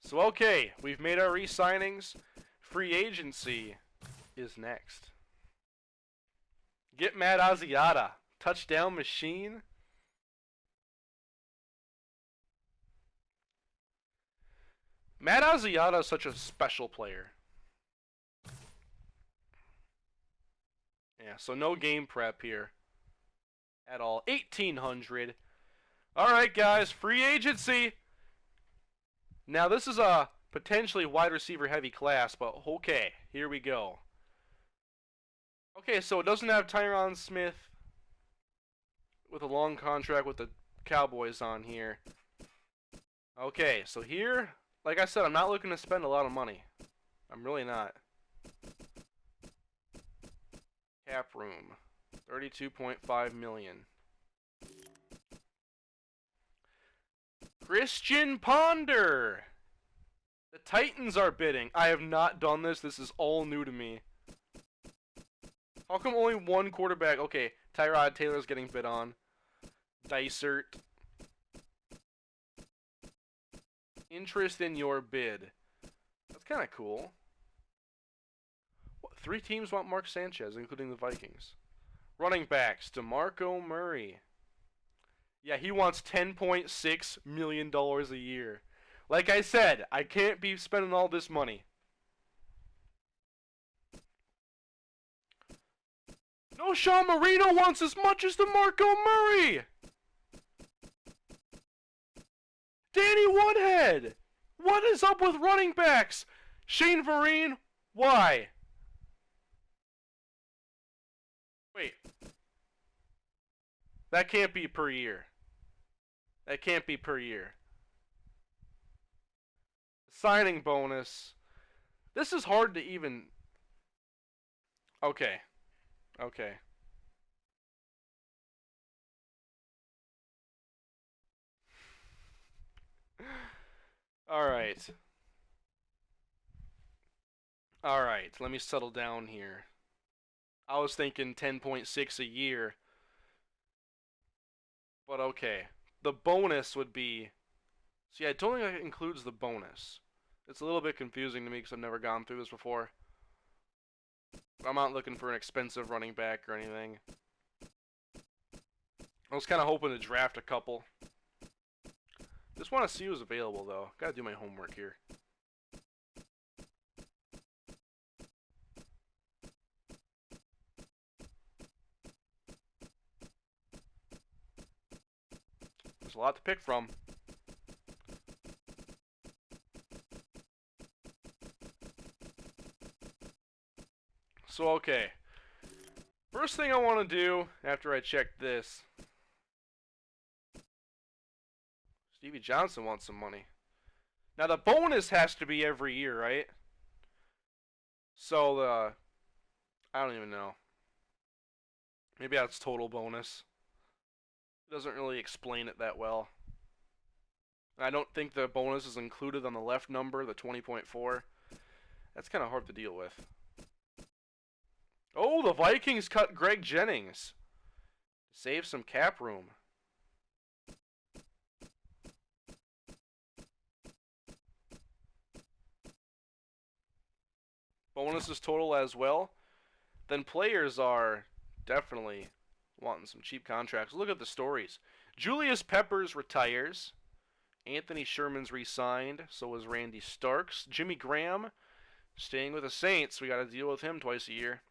So, okay. We've made our re-signings. Free agency is next. Get Matt Asiata. Touchdown machine. Matt Asiata is such a special player. Yeah, so no game prep here at all. 1,800. Alright, guys. Free agency. Now, this is a potentially wide receiver heavy class, but okay. Here we go. Okay, so it doesn't have Tyron Smith with a long contract with the Cowboys on here. Okay, so here, like I said, I'm not looking to spend a lot of money. I'm really not. Cap room, $32.5 million. Christian Ponder. The Titans are bidding. I have not done this. This is all new to me. How come only one quarterback? Okay, Tyrod Taylor's getting bid on. Dysert. Interest in your bid. That's kind of cool. What, 3 teams want Mark Sanchez, including the Vikings. Running backs, DeMarco Murray. Yeah, he wants $10.6 million a year. Like I said, I can't be spending all this money. No, Sean Marino wants as much as DeMarco Murray. Danny Woodhead. What is up with running backs? Shane Vereen, why? Wait, that can't be per year. That can't be per year. Signing bonus. This is hard to even. Okay. Okay. All right. All right. Let me settle down here. I was thinking 10.6 a year. But okay. The bonus would be. See, I don't think it includes the bonus. It's a little bit confusing to me because I've never gone through this before. I'm not looking for an expensive running back or anything. I was kind of hoping to draft a couple. Just want to see who's available, though. Gotta do my homework here. There's a lot to pick from. So, okay. First thing I want to do after I check this. Stevie Johnson wants some money. Now, the bonus has to be every year, right? So, I don't even know. Maybe that's total bonus. It doesn't really explain it that well. I don't think the bonus is included on the left number, the 20.4. That's kind of hard to deal with. Oh, the Vikings cut Greg Jennings. Save some cap room. Bonus is total as well. Then players are definitely wanting some cheap contracts. Look at the stories. Julius Peppers retires. Anthony Sherman's re-signed. So is Randy Starks. Jimmy Graham staying with the Saints. We got to deal with him twice a year.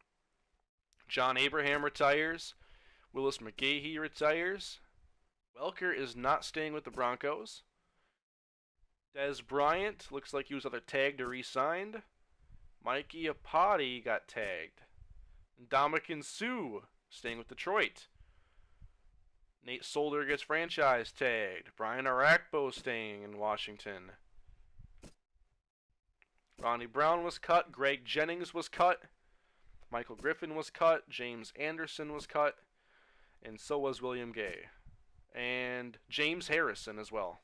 John Abraham retires. Willis McGahee retires. Welker is not staying with the Broncos. Dez Bryant looks like he was either tagged or re-signed. Mikey Apati got tagged. Ndamukong Suh staying with Detroit. Nate Solder gets franchise tagged. Brian Arakpo staying in Washington. Ronnie Brown was cut. Greg Jennings was cut. Michael Griffin was cut. James Anderson was cut. And so was William Gay. And James Harrison as well.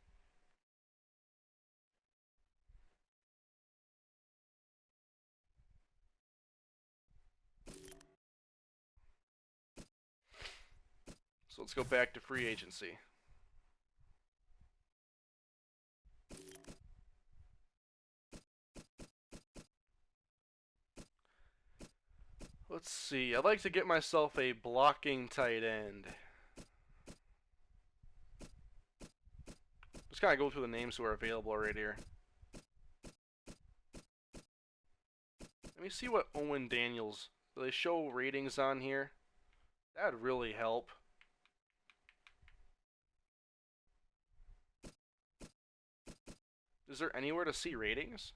So let's go back to free agency. Let's see. I'd like to get myself a blocking tight end. Just kind of go through the names who are available right here. Let me see what Owen Daniels. Do they show ratings on here? That'd really help. Is there anywhere to see ratings?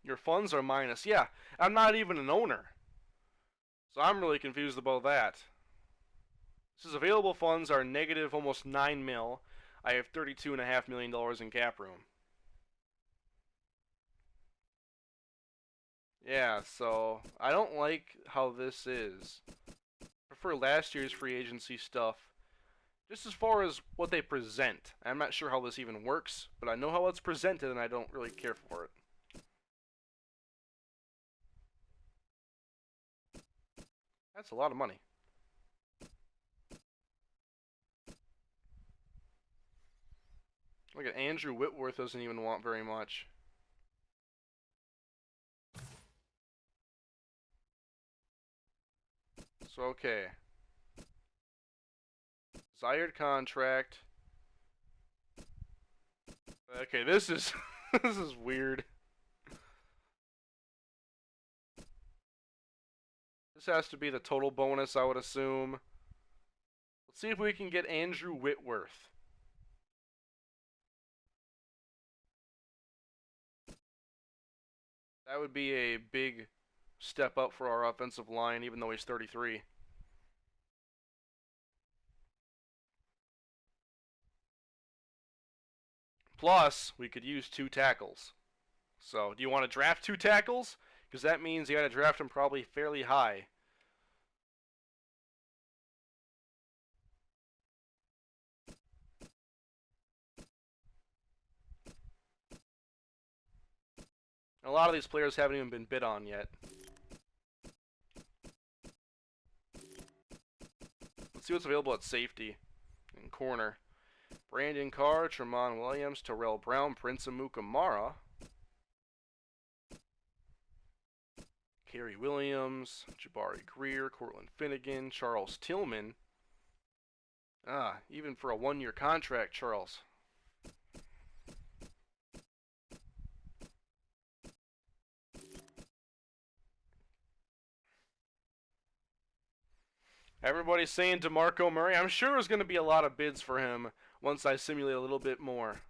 Your funds are minus. Yeah, I'm not even an owner. So I'm really confused about that. It says available funds are negative almost 9 mil. I have $32.5 million in cap room. Yeah, so I don't like how this is. I prefer last year's free agency stuff. Just as far as what they present. I'm not sure how this even works, but I know how it's presented and I don't really care for it. That's a lot of money. Look at Andrew Whitworth doesn't even want very much. So, okay. Desired contract. Okay, this is this is weird. This has to be the total bonus, I would assume. Let's see if we can get Andrew Whitworth. That would be a big step up for our offensive line, even though he's 33. Plus, we could use 2 tackles. So, do you want to draft 2 tackles? Because that means you got to draft them probably fairly high. A lot of these players haven't even been bid on yet. Let's see what's available at safety and corner. Brandon Carr, Tremont Williams, Terrell Brown, Prince Amukamara, Kerry Williams, Jabari Greer, Cortland Finnegan, Charles Tillman. Even for a 1-year contract, Charles. Everybody's saying DeMarco Murray. I'm sure there's going to be a lot of bids for him once I simulate a little bit more.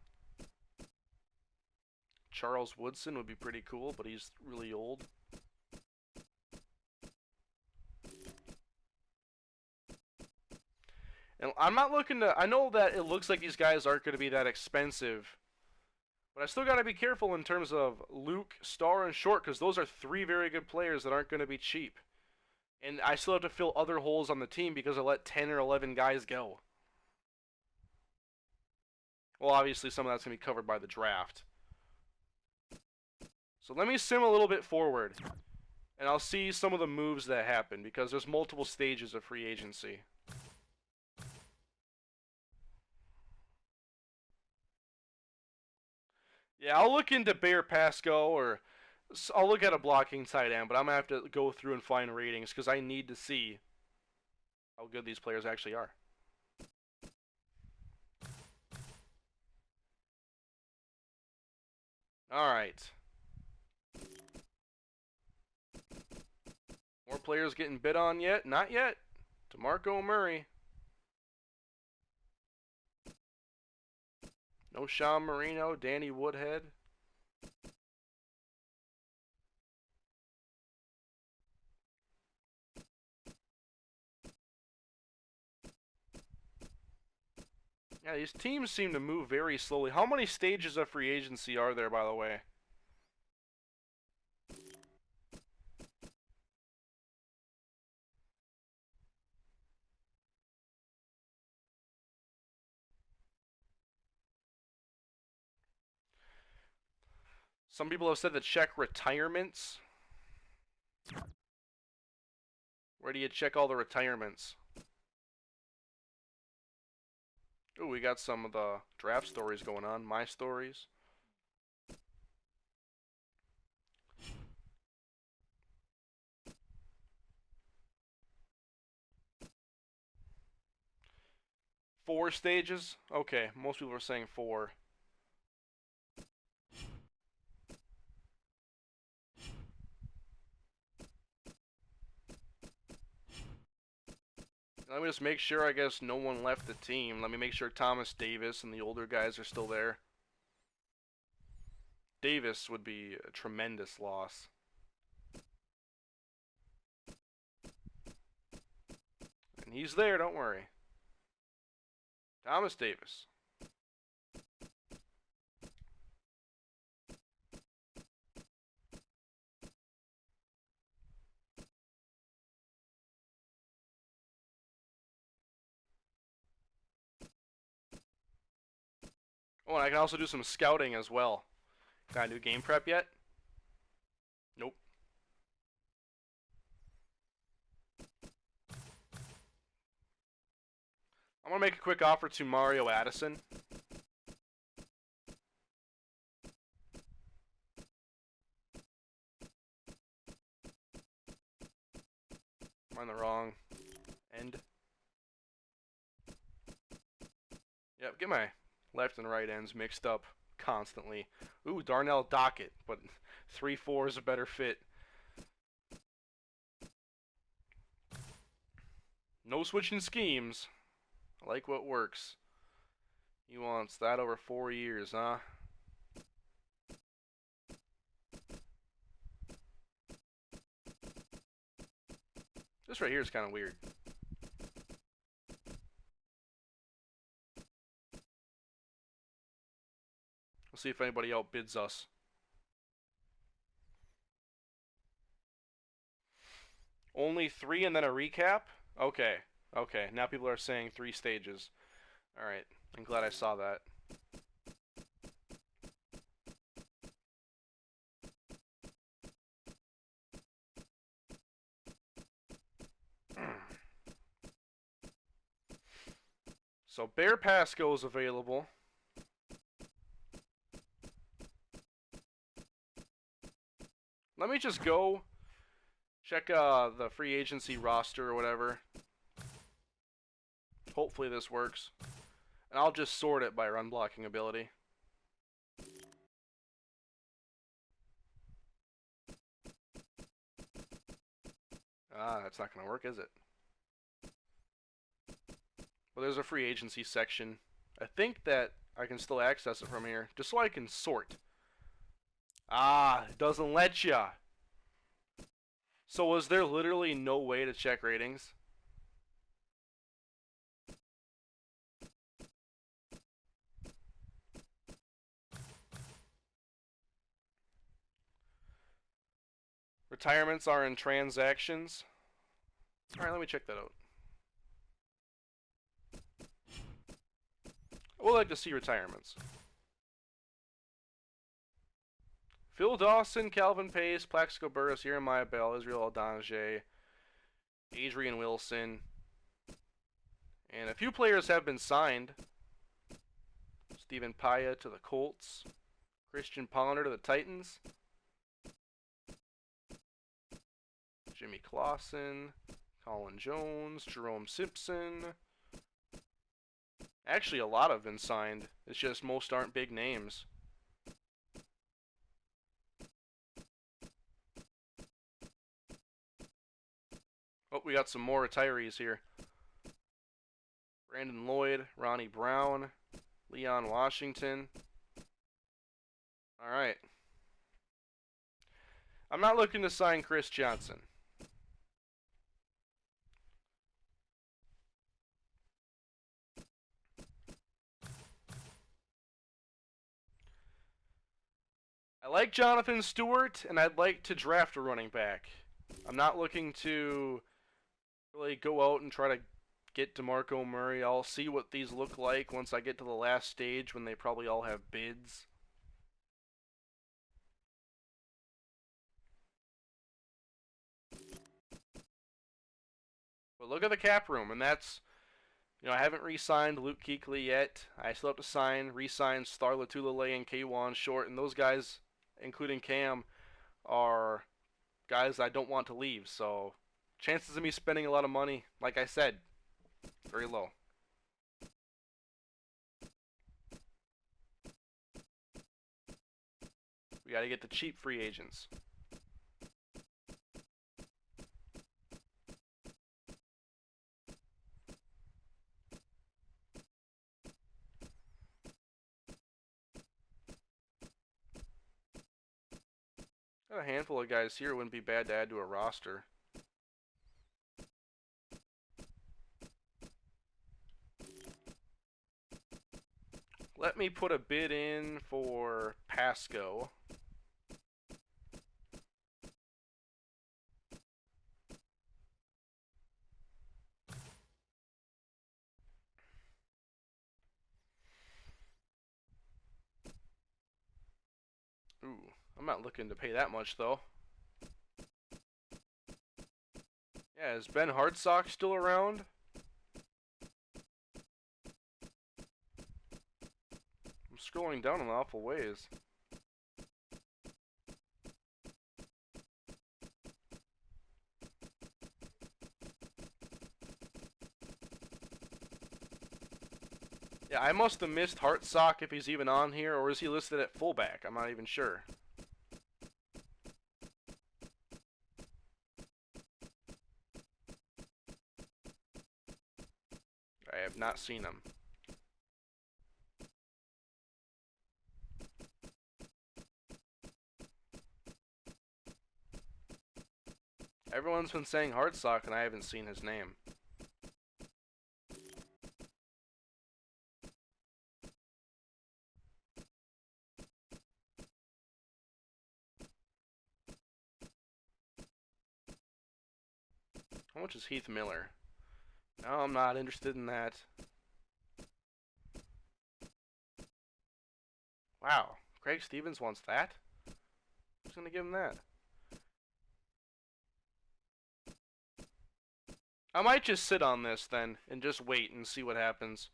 Charles Woodson would be pretty cool, but he's really old. And I'm not looking to... I know that it looks like these guys aren't going to be that expensive, but I still got to be careful in terms of Luke, Starr, and Short, because those are 3 very good players that aren't going to be cheap. And I still have to fill other holes on the team because I let 10 or 11 guys go. Well, obviously some of that's going to be covered by the draft. So let me sim a little bit forward, and I'll see some of the moves that happen, because there's multiple stages of free agency. Yeah, I'll look into Bear Pasco, or I'll look at a blocking tight end, but I'm going to have to go through and find ratings, because I need to see how good these players actually are. Alright. More players getting bid on yet? Not yet. DeMarco Murray. No Sean Marino, Danny Woodhead. Yeah, these teams seem to move very slowly. How many stages of free agency are there, by the way? Some people have said to check retirements. Where do you check all the retirements? Ooh, we got some of the draft stories going on. My stories. Four stages? Okay, most people are saying 4. Let me just make sure, I guess, no one left the team. Let me make sure Thomas Davis and the older guys are still there. Davis would be a tremendous loss. And he's there, don't worry. Thomas Davis. Oh, and I can also do some scouting as well. Can I do game prep yet? Nope. I'm going to make a quick offer to Mario Addison. I'm on the wrong. End. Yep, get my left and right ends mixed up constantly. Ooh, Darnell Dockett, but 3-4 is a better fit. No switching schemes. I like what works. He wants that over 4 years, huh? This right here is kind of weird. We'll see if anybody outbids us. Only 3 and then a recap? Okay. Okay, now people are saying 3 stages. Alright, I'm glad I saw that. So Bear Pasco is available. Let me just go check the free agency roster or whatever. Hopefully this works. And I'll just sort it by run blocking ability. Ah, that's not going to work, is it? Well, there's a free agency section. I think that I can still access it from here, just so I can sort. Ah, it doesn't let ya. So was there literally no way to check ratings? Retirements are in transactions. Alright, let me check that out. I would like to see retirements. Phil Dawson, Calvin Pace, Plaxico Burress, Jeremiah Bell, Israel Aldonje, Adrian Wilson. And a few players have been signed. Stephen Paya to the Colts. Christian Ponder to the Titans. Jimmy Clausen, Colin Jones, Jerome Simpson. Actually, a lot have been signed. It's just most aren't big names. Oh, we got some more retirees here. Brandon Lloyd, Ronnie Brown, Leon Washington. Alright. I'm not looking to sign Chris Johnson. I like Jonathan Stewart, and I'd like to draft a running back. I'm not looking to really go out and try to get DeMarco Murray. I'll see what these look like once I get to the last stage when they probably all have bids. But look at the cap room, and that's, you know, I haven't re-signed Luke Kuechly yet. I still have to re-sign Star Latulele and K'Wan Short, and those guys, including Cam, are guys I don't want to leave. So chances of me spending a lot of money, like I said, very low. We got to get the cheap free agents. Got a handful of guys here wouldn't be bad to add to a roster. Let me put a bid in for Pasco. Ooh, I'm not looking to pay that much though. Yeah, is Ben Hartsock still around? I'm scrolling down an awful ways. Yeah, I must have missed Hartsock if he's even on here, or is he listed at fullback? I'm not even sure. I have not seen him. Everyone's been saying Hartsock, and I haven't seen his name. How much is Heath Miller? No, I'm not interested in that. Wow, Craig Stevens wants that? Who's gonna give him that? I might just sit on this then and just wait and see what happens.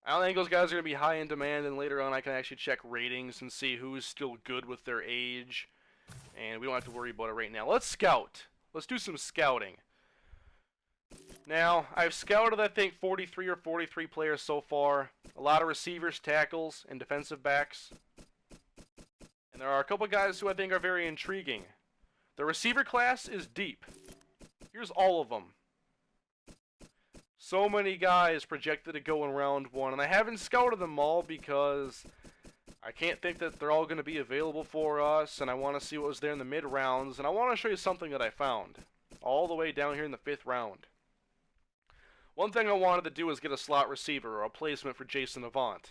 I don't think those guys are going to be high in demand, and later on I can actually check ratings and see who's still good with their age. And we don't have to worry about it right now. Let's scout. Let's do some scouting. Now, I've scouted, I think, 43 or 43 players so far. A lot of receivers, tackles, and defensive backs. And there are a couple guys who I think are very intriguing. The receiver class is deep. Here's all of them. So many guys projected to go in round 1, and I haven't scouted them all because I can't think that they're all going to be available for us, and I want to see what was there in the mid-rounds, and I want to show you something that I found all the way down here in the 5th round. One thing I wanted to do was get a slot receiver or a placement for Jason Avant,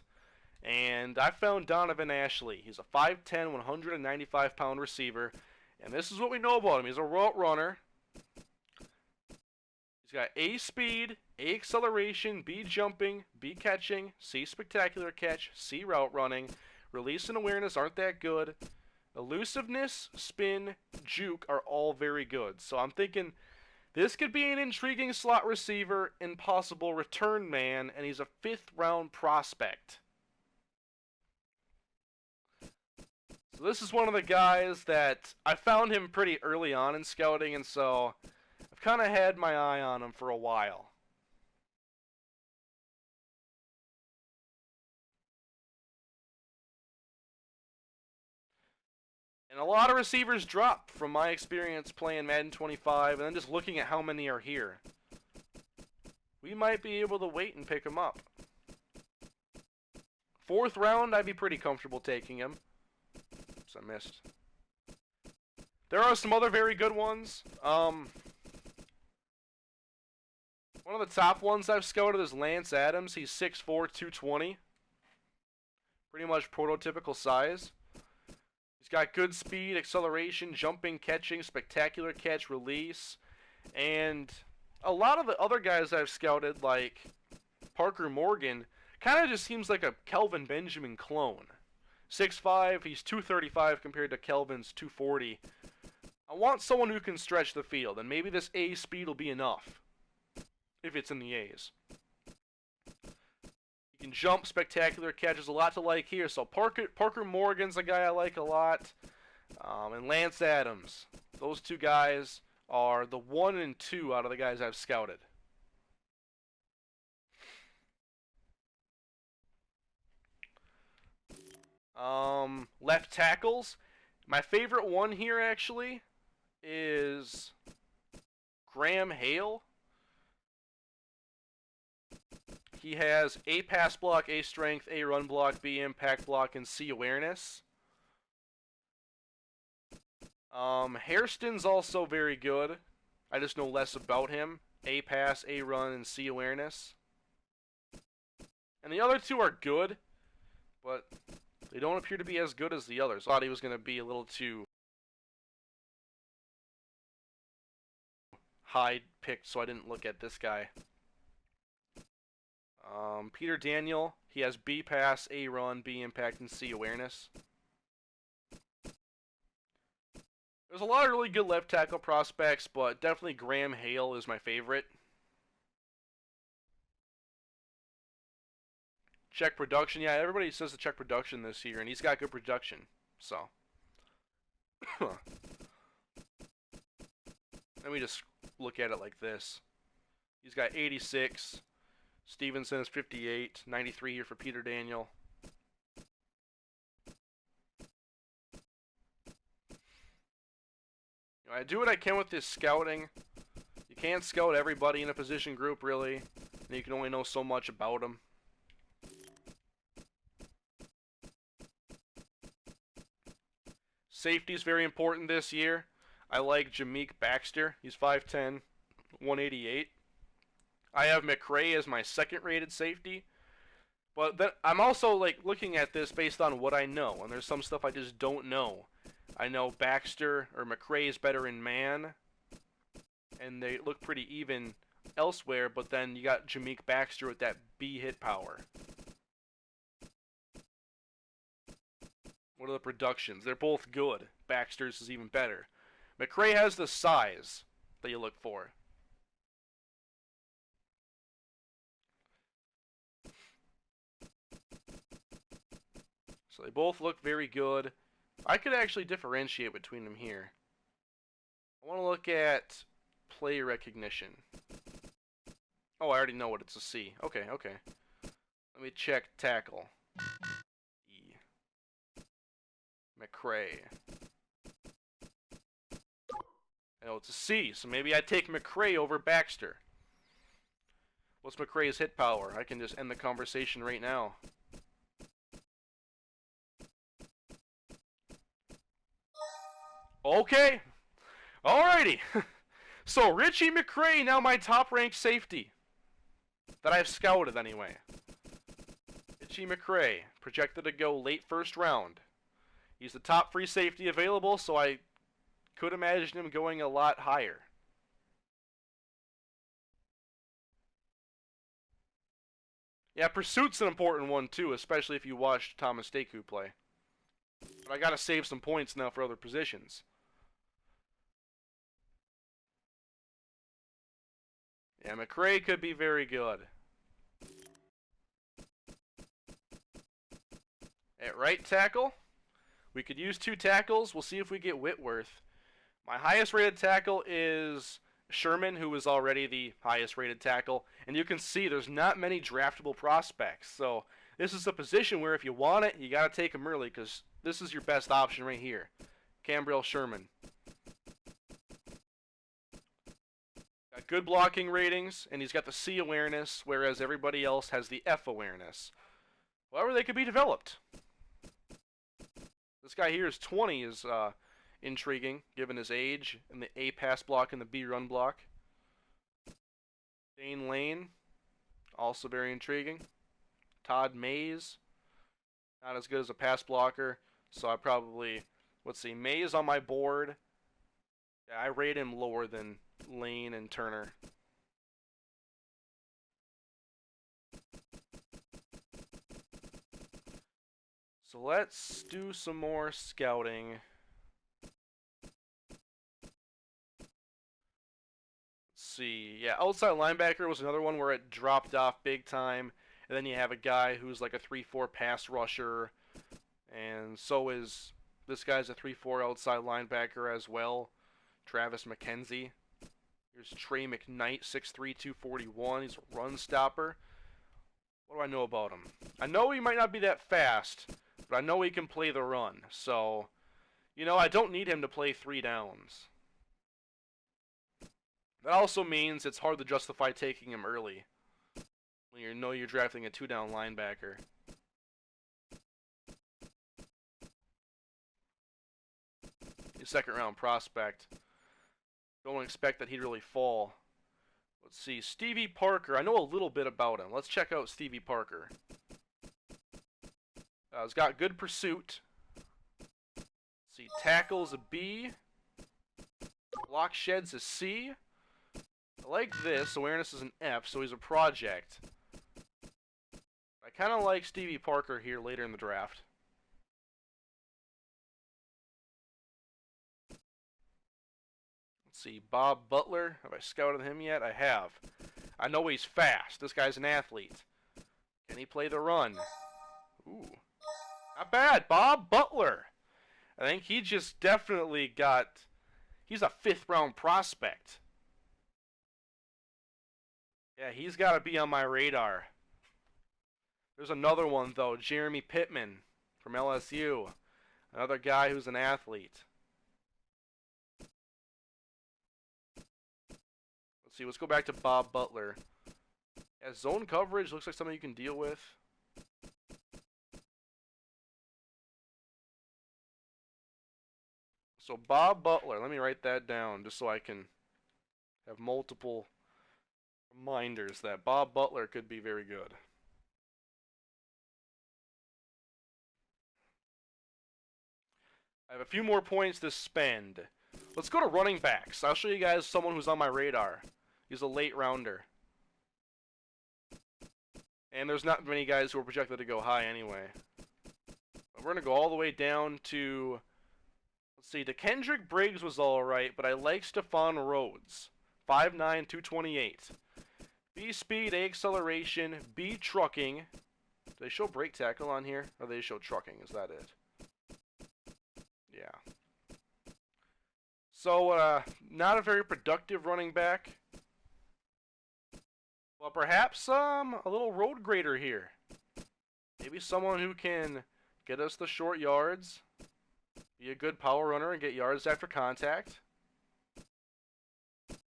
and I found Donovan Ashley. He's a 5'10", 195-pound receiver, and this is what we know about him. He's a route runner. He's got A speed, A acceleration, B jumping, B catching, C spectacular catch, C route running. Release and awareness aren't that good. Elusiveness, spin, juke are all very good. So I'm thinking this could be an intriguing slot receiver and possible return man, and he's a 5th round prospect. So this is one of the guys that I found him pretty early on in scouting, and so I've kind of had my eye on him for a while. And a lot of receivers drop from my experience playing Madden 25 and then just looking at how many are here. We might be able to wait and pick him up. 4th round, I'd be pretty comfortable taking him. Oops, I missed. There are some other very good ones. One of the top ones I've scouted is Lance Adams. He's 6'4", 220. Pretty much prototypical size. He's got good speed, acceleration, jumping, catching, spectacular catch, release. And a lot of the other guys I've scouted, like Parker Morgan, kind of just seems like a Kelvin Benjamin clone. 6'5", he's 235 compared to Kelvin's 240. I want someone who can stretch the field, and maybe this A speed will be enough. If it's in the A's. He can jump, spectacular catches, a lot to like here. So Parker Morgan's a guy I like a lot. And Lance Adams. Those two guys are the 1 and 2 out of the guys I've scouted. Left tackles. My favorite one here actually is Graham Hale. He has A pass block, A strength, A run block, B impact block, and C awareness. Hairston's also very good. I just know less about him. A pass, A run, and C awareness. And the other two are good, but they don't appear to be as good as the others. I thought he was going to be a little too high picked, so I didn't look at this guy. Peter Daniel, he has B pass, A run, B impact, and C awareness. There's a lot of really good left tackle prospects, but definitely Graham Hale is my favorite. Check production, yeah, everybody says to check production this year, and he's got good production, so. Let me just look at it like this. He's got 86. Stevenson is 58. 93 here for Peter Daniel. You know, I do what I can with this scouting. You can't scout everybody in a position group, really. And you can only know so much about them. Safety is very important this year. I like Jameek Baxter. He's 5'10", 188. I have McRae as my second-rated safety. But then I'm also like looking at this based on what I know, and there's some stuff I just don't know. I know Baxter or McRae is better in man, and they look pretty even elsewhere, but then you got Jameek Baxter with that B hit power. What are the productions? They're both good. Baxter's is even better. McRae has the size that you look for. So they both look very good. I could actually differentiate between them here. I want to look at play recognition. Oh, I already know what it's a C. Okay. Let me check tackle. E. McRae. I know it's a C, so maybe I take McRae over Baxter. What's McRae's hit power? I can just end the conversation right now. Okay. Alrighty. So, Richie McRae, now my top-ranked safety. That I've scouted, anyway. Richie McRae, projected to go late first round. He's the top free safety available, so I could imagine him going a lot higher. Yeah, pursuit's an important one, too, especially if you watched Thomas Deku play. But I gotta save some points now for other positions. Yeah, McRae could be very good. At right tackle, we could use 2 tackles. We'll see if we get Whitworth. My highest rated tackle is Sherman, who is already the highest rated tackle. And you can see there's not many draftable prospects. So this is a position where if you want it, you got to take him early because this is your best option right here. Cambrell Sherman. Got good blocking ratings, and he's got the C awareness, whereas everybody else has the F awareness. However, they could be developed. This guy here is 20 is intriguing, given his age, and the A pass block and the B run block. Dane Lane, also very intriguing. Todd Mays, not as good as a pass blocker, so I probably, let's see, Mays on my board. Yeah, I rate him lower than Lane and Turner. So let's do some more scouting. Let's see. Yeah, outside linebacker was another one where it dropped off big time. And then you have a guy who's like a 3-4 pass rusher. And so is this guy's a 3-4 outside linebacker as well. Travis McKenzie. Here's Trey McKnight, 6'3", 241. He's a run stopper. What do I know about him? I know he might not be that fast, but I know he can play the run. So, you know, I don't need him to play 3 downs. That also means it's hard to justify taking him early when you know you're drafting a 2-down linebacker. A second-round prospect. Don't expect that he'd really fall. Let's see, Stevie Parker. I know a little bit about him. Let's check out Stevie Parker. He's got good pursuit. Let's see, tackles a B. Block sheds a C. I like this. Awareness is an F, so he's a project. I kind of like Stevie Parker here later in the draft. Let's see, Bob Butler. Have I scouted him yet? I have. I know he's fast. This guy's an athlete. Can he play the run? Ooh. Not bad. Bob Butler. I think he just definitely got... He's a 5th round prospect. Yeah, he's got to be on my radar. There's another one, though. Jeremy Pittman from LSU. Another guy who's an athlete. Let's see. Let's go back to Bob Butler. Yeah, zone coverage looks like something you can deal with. So Bob Butler. Let me write that down just so I can have multiple reminders that Bob Butler could be very good. I have a few more points to spend. Let's go to running backs. I'll show you guys someone who's on my radar. He's a late rounder. And there's not many guys who are projected to go high anyway. We're going to go all the way down to... Let's see, the Kendrick Briggs was alright, but I like Stephon Rhodes. 5'9", 228. B speed, A acceleration, B trucking. Do they show brake tackle on here? Or do they show trucking? Is that it? Yeah. So, not a very productive running back. Well, perhaps a little road grader here. Maybe someone who can get us the short yards, be a good power runner, and get yards after contact. Let's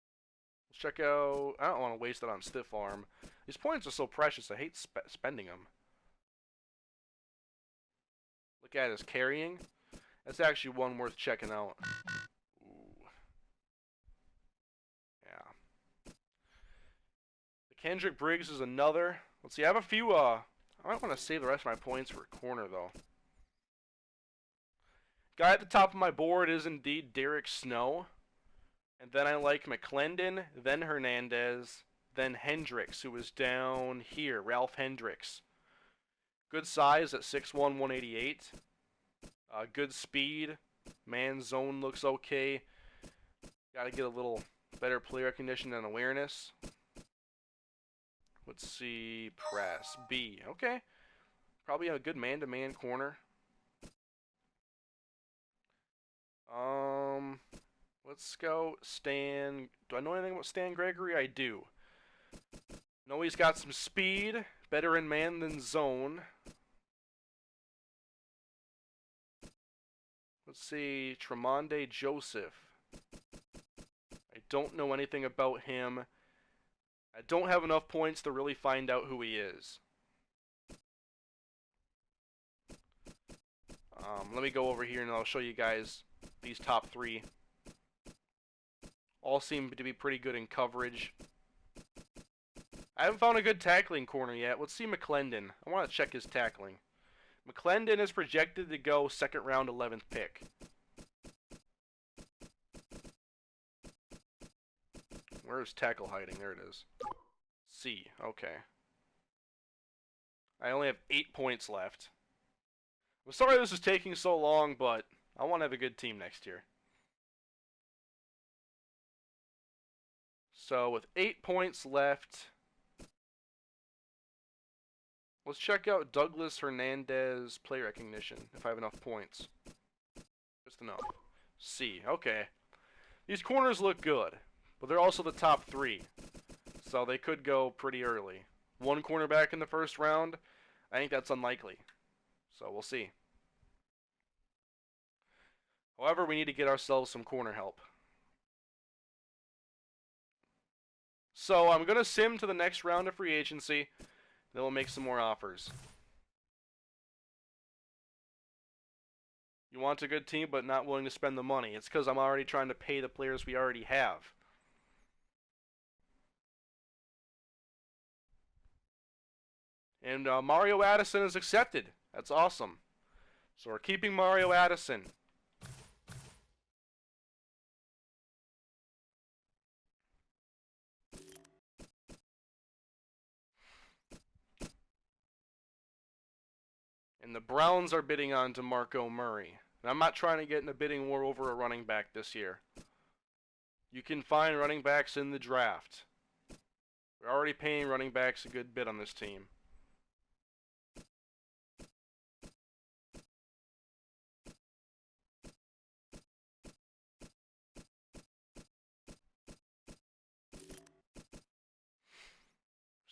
check out... I don't want to waste it on stiff arm. These points are so precious, I hate spending them. Look at his carrying. That's actually one worth checking out. Ooh. Yeah. The Kendrick Briggs is another. Let's see, I have a few, I might want to save the rest of my points for a corner, though. Guy at the top of my board is indeed Derek Snow. And then I like McClendon, then Hernandez, then Hendricks, who is down here, Ralph Hendricks. Good size at 6'1", 188. Good speed. Man zone looks okay. Got to get a little better play recognition and awareness. Let's see. Press. B. Okay. Probably a good man-to-man corner. Let's scout Stan. Do I know anything about Stan Gregory? I do. Know he's got some speed. Better in man than zone. Let's see, Tremonde Joseph. I don't know anything about him. I don't have enough points to really find out who he is. Let me go over here and I'll show you guys these top 3. All seem to be pretty good in coverage. I haven't found a good tackling corner yet. Let's see McClendon. I want to check his tackling. McClendon is projected to go 2nd round, 11th pick. Where is tackle hiding? There it is. C. Okay. I only have 8 points left. I'm sorry this is taking so long, but I want to have a good team next year. So with 8 points left, let's check out Douglas Hernandez play recognition, if I have enough points. Just enough. C. Okay. These corners look good, but they're also the top 3. So they could go pretty early. 1 cornerback in the 1st round, I think that's unlikely. So we'll see. However, we need to get ourselves some corner help. So I'm going to sim to the next round of free agency. Then we'll make some more offers. You want a good team but not willing to spend the money. It's because I'm already trying to pay the players we already have. And Mario Addison is accepted. That's awesome. So we're keeping Mario Addison. And the Browns are bidding on DeMarco Murray. And I'm not trying to get in a bidding war over a running back this year. You can find running backs in the draft. We're already paying running backs a good bit on this team.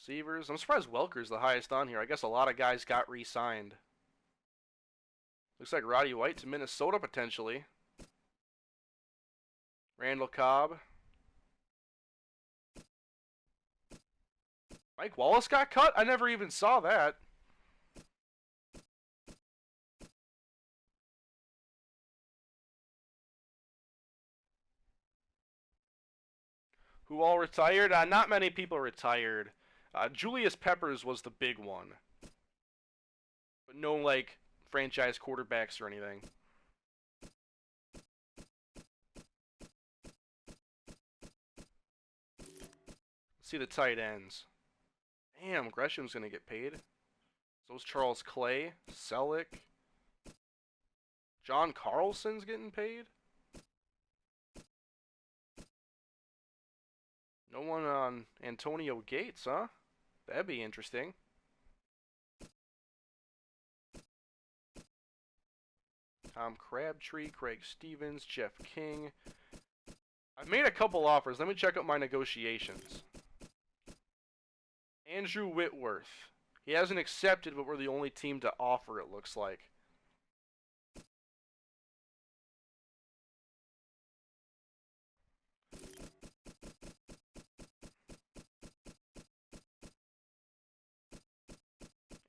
Receivers. I'm surprised Welker's the highest on here. I guess a lot of guys got re-signed. Looks like Roddy White to Minnesota potentially. Randall Cobb. Mike Wallace got cut? I never even saw that. Who all retired? Not many people retired. Julius Peppers was the big one. But no, like, franchise quarterbacks or anything. Let's see the tight ends. Damn, Gresham's going to get paid. So's Charles Clay, Selleck. John Carlson's getting paid. No one on Antonio Gates, huh? That'd be interesting. Tom Crabtree, Craig Stevens, Jeff King. I've made a couple offers. Let me check out my negotiations. Andrew Whitworth. He hasn't accepted, but we're the only team to offer, it looks like.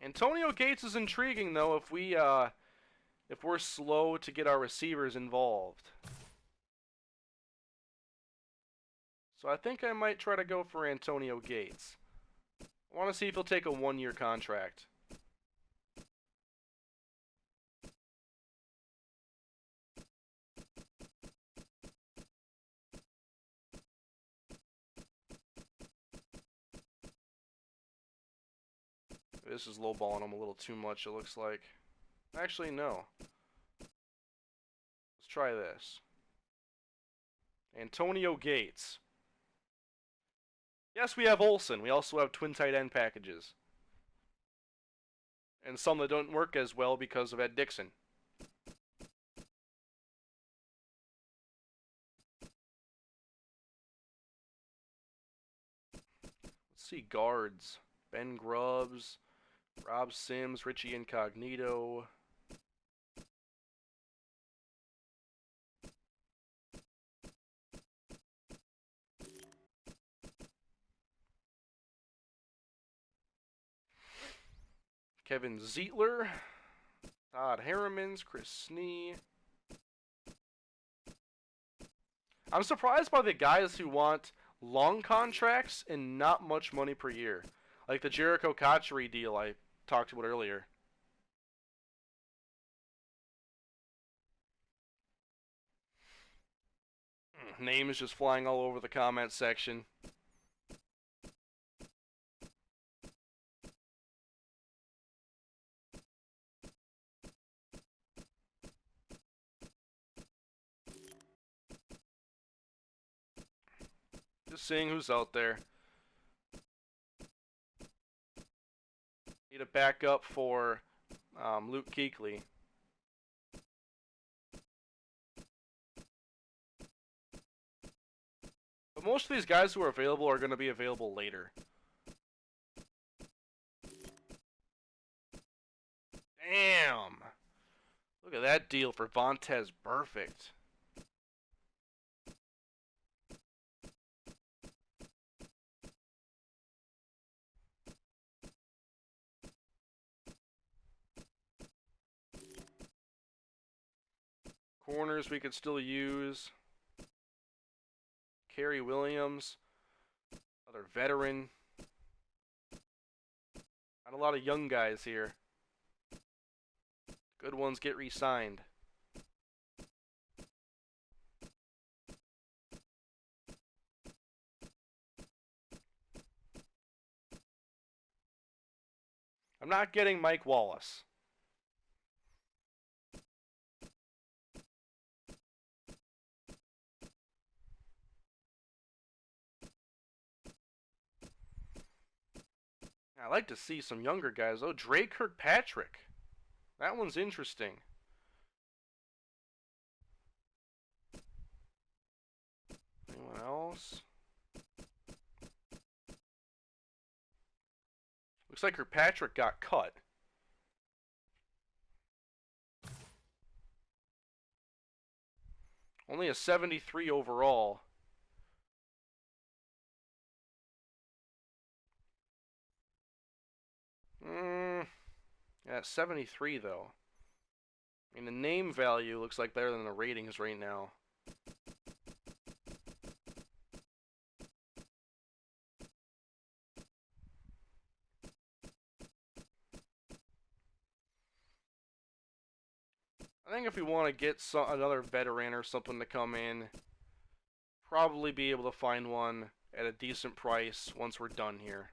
Antonio Gates is intriguing, though, if we're slow to get our receivers involved. So I think I might try to go for Antonio Gates. I want to see if he'll take a one-year contract. This is lowballing him a little too much, it looks like. Actually, no. Let's try this. Antonio Gates. Yes, we have Olsen. We also have twin tight end packages. And some that don't work as well because of Ed Dixon. Let's see, guards. Ben Grubbs, Rob Sims, Richie Incognito. Kevin Zietler, Todd Harrimans, Chris Snee. I'm surprised by the guys who want long contracts and not much money per year. Like the Jericho Cotchery deal I talked about earlier. Names just flying all over the comment section. Just seeing who's out there. Need a backup for Luke Kuechly. But most of these guys who are available are going to be available later. Damn! Look at that deal for Vontaze Burfict. Corners we could still use. Kerry Williams, another veteran. Not a lot of young guys here. Good ones get re-signed. I'm not getting Mike Wallace. I like to see some younger guys. Oh, Drake Kirkpatrick. That one's interesting. Anyone else? Looks like Kirkpatrick got cut. Only a 73 overall. Yeah, 73 though. I mean, the name value looks like better than the ratings right now. I think if we want to get another veteran or something to come in, probably be able to find one at a decent price once we're done here.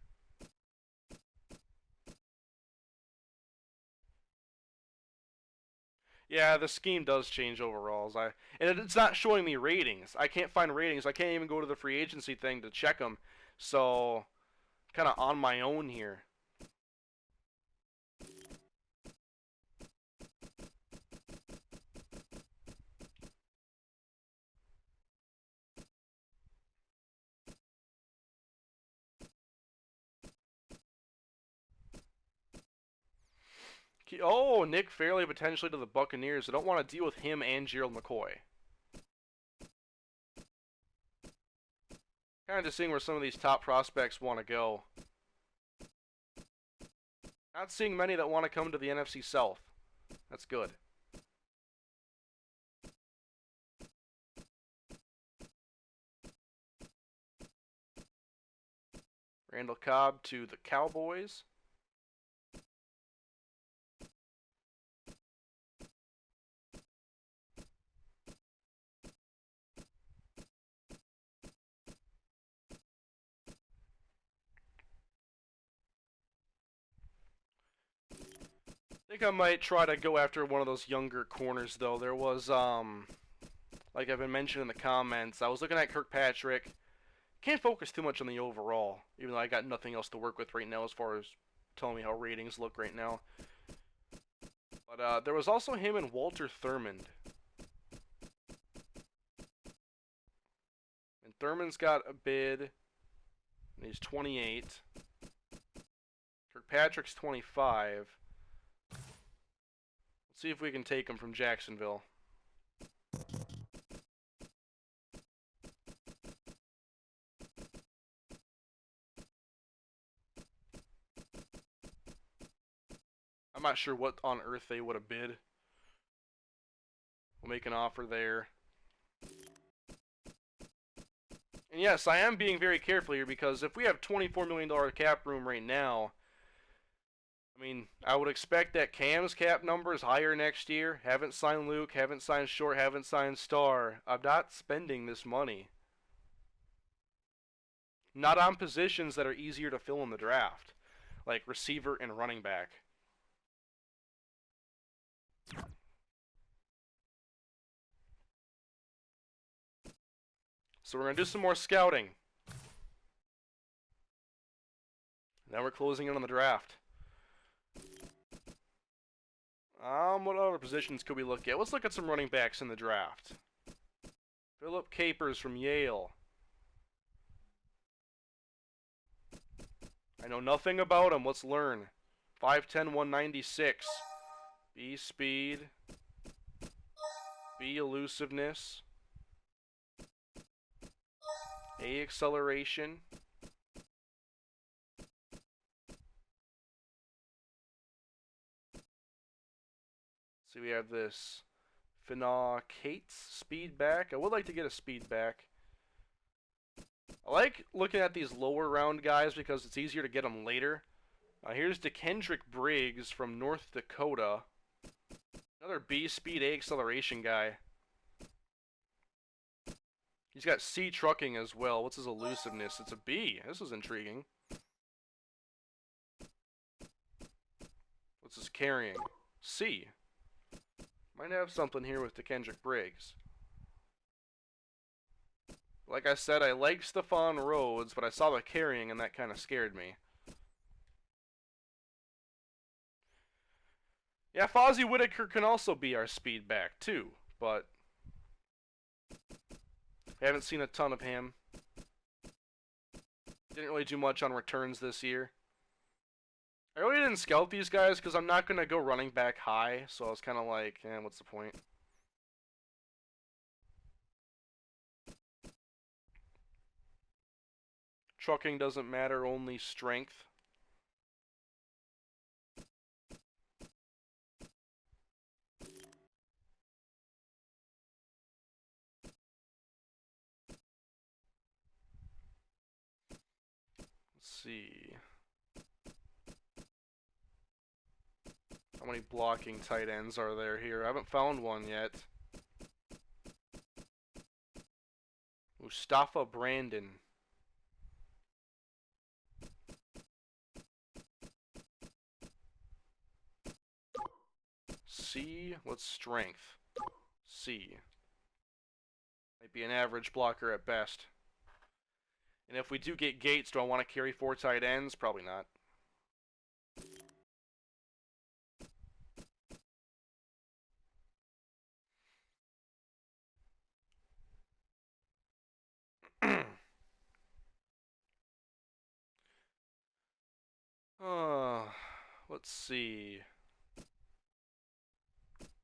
Yeah, the scheme does change overalls. And it's not showing me ratings. I can't find ratings. I can't even go to the free agency thing to check them. So, kind of on my own here. Oh, Nick Fairley potentially to the Buccaneers. I don't want to deal with him and Gerald McCoy. Kind of just seeing where some of these top prospects want to go. Not seeing many that want to come to the NFC South. That's good. Randall Cobb to the Cowboys. I think I might try to go after one of those younger corners, though. There was, like I've been mentioning in the comments, I was looking at Kirkpatrick. Can't focus too much on the overall, even though I got nothing else to work with right now as far as telling me how ratings look right now. But there was also him and Walter Thurmond. And Thurmond's got a bid, and he's 28. Kirkpatrick's 25. Let's see if we can take him from Jacksonville. I'm not sure what on earth they would have bid. We'll make an offer there. And yes, I am being very careful here because if we have $24 million cap room right now, I mean, I would expect that Cam's cap number is higher next year. Haven't signed Luke, haven't signed Short, haven't signed Starr. I'm not spending this money. Not on positions that are easier to fill in the draft, like receiver and running back. So we're going to do some more scouting. Now we're closing in on the draft. What other positions could we look at? Let's look at some running backs in the draft. Philip Capers from Yale. I know nothing about him. Let's learn. 5'10", 196. B speed. B elusiveness. A acceleration. So we have this Finau Cates speed back. I would like to get a speed back. I like looking at these lower round guys because it's easier to get them later. Here's DeKendrick Briggs from North Dakota. Another B speed A acceleration guy. He's got C trucking as well. What's his elusiveness? It's a B. This is intriguing. What's his carrying? C. Might have something here with DeKendrick Briggs. Like I said, I like Stephon Rhodes, but I saw the carrying and that kind of scared me. Yeah, Fozzie Whitaker can also be our speed back too, but I haven't seen a ton of him. Didn't really do much on returns this year. I really didn't scout these guys because I'm not going to go running back high, so I was kind of like, what's the point? Trucking doesn't matter, only strength. Let's see. How many blocking tight ends are there here? I haven't found one yet. Mustafa Brandon. C. What's strength? C. Might be an average blocker at best. And if we do get Gates, do I want to carry 4 tight ends? Probably not. Let's see.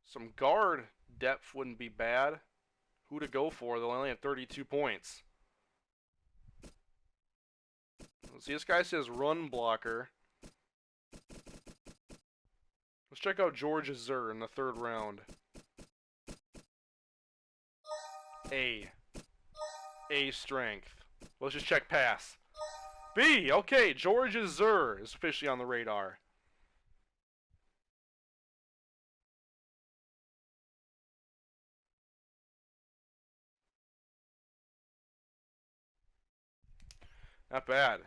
Some guard depth wouldn't be bad. Who to go for? They'll only have 32 points. Let's see, this guy says run blocker. Let's check out George Azur in the 3rd round. A. A strength. Let's just check pass. B. Okay, George Azur is officially on the radar. Not bad.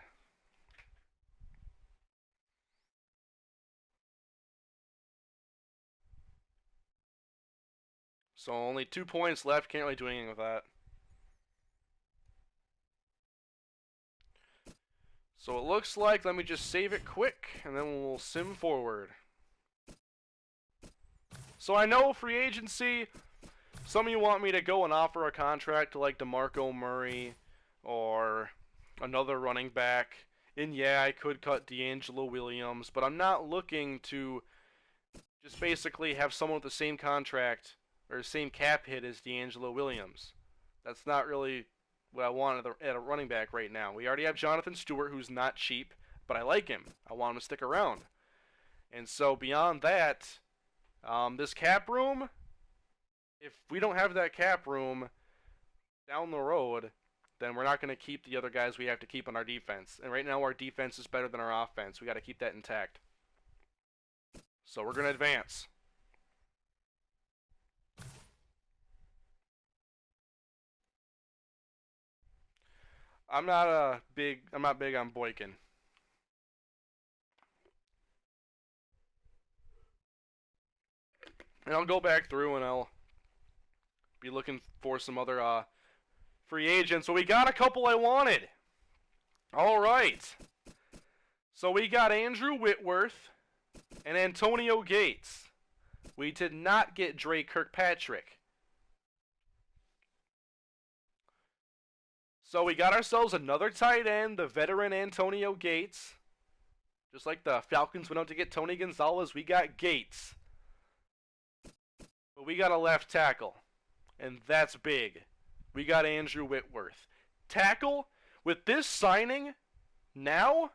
So only 2 points left. Can't really do anything with that. So it looks like, let me just save it quick, and then we'll sim forward. So I know free agency, some of you want me to go and offer a contract to like DeMarco Murray or another running back. And yeah, I could cut D'Angelo Williams, but I'm not looking to just basically have someone with the same contract or same cap hit as D'Angelo Williams. That's not really what I want at a running back right now. We already have Jonathan Stewart, who's not cheap, but I like him. I want him to stick around. And so beyond that, this cap room, if we don't have that cap room down the road, then we're not going to keep the other guys we have to keep on our defense. And right now our defense is better than our offense. We got to keep that intact. So we're going to advance. I'm not big on Boykin. And I'll go back through and I'll be looking for some other free agents. So we got a couple I wanted. All right. So we got Andrew Whitworth and Antonio Gates. We did not get Drake Kirkpatrick. So we got ourselves another tight end, the veteran Antonio Gates. Just like the Falcons went out to get Tony Gonzalez, we got Gates. But we got a left tackle, and that's big. We got Andrew Whitworth. Tackle, with this signing, now,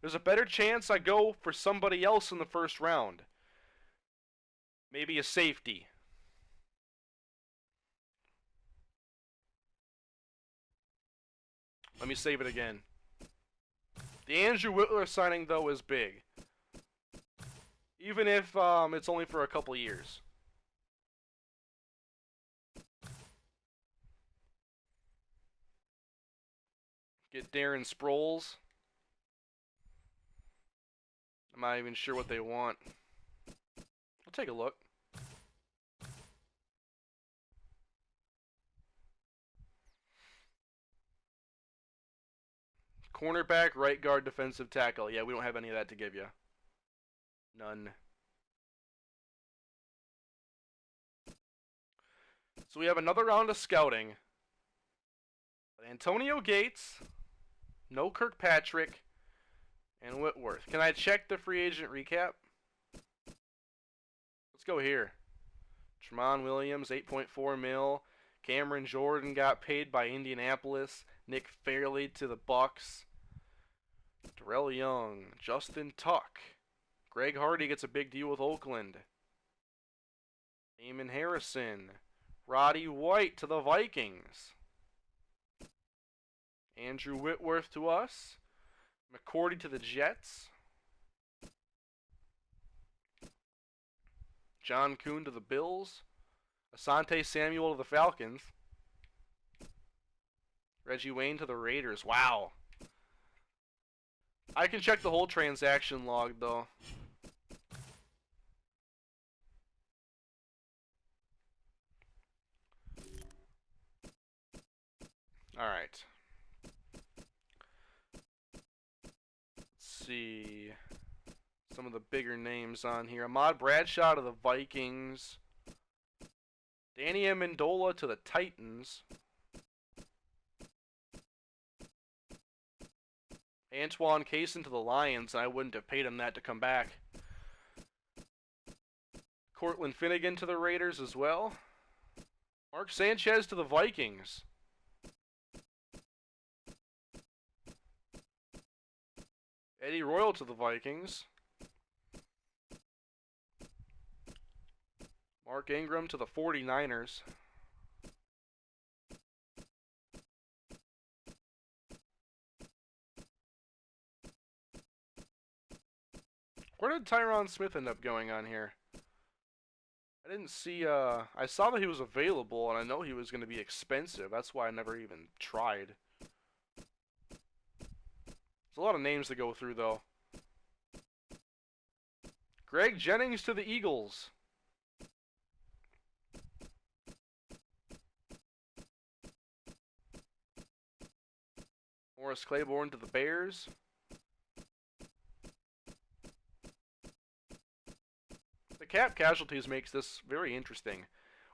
there's a better chance I go for somebody else in the 1st round. Maybe a safety. Let me save it again. The Andrew Whitworth signing, though, is big. Even if it's only for a couple years. Get Darren Sproles. I'm not even sure what they want. I'll take a look. Cornerback, right guard, defensive tackle. Yeah, we don't have any of that to give you. None. So we have another round of scouting. Antonio Gates, no Kirkpatrick, And Whitworth. Can I check the free agent recap? Let's go here. Tramon Williams, 8.4 mil. Cameron Jordan got paid by Indianapolis. Nick Fairley to the Bucks. Darrell Young, Justin Tuck. Greg Hardy gets a big deal with Oakland. Damon Harrison. Roddy White to the Vikings. Andrew Whitworth to us. McCourty to the Jets. John Kuhn to the Bills. Asante Samuel to the Falcons. Reggie Wayne to the Raiders. Wow. I can check the whole transaction log, though. Alright. Let's see. Some of the bigger names on here. Ahmad Bradshaw to the Vikings. Danny Amendola to the Titans. Antoine Cason to the Lions, and I wouldn't have paid him that to come back. Cortland Finnegan to the Raiders as well. Mark Sanchez to the Vikings. Eddie Royal to the Vikings. Mark Ingram to the 49ers. Where did Tyron Smith end up going on here? I didn't see, I saw that he was available, and I know he was going to be expensive. That's why I never even tried. There's a lot of names to go through, though. Greg Jennings to the Eagles. Morris Claiborne to the Bears. The cap casualties makes this very interesting.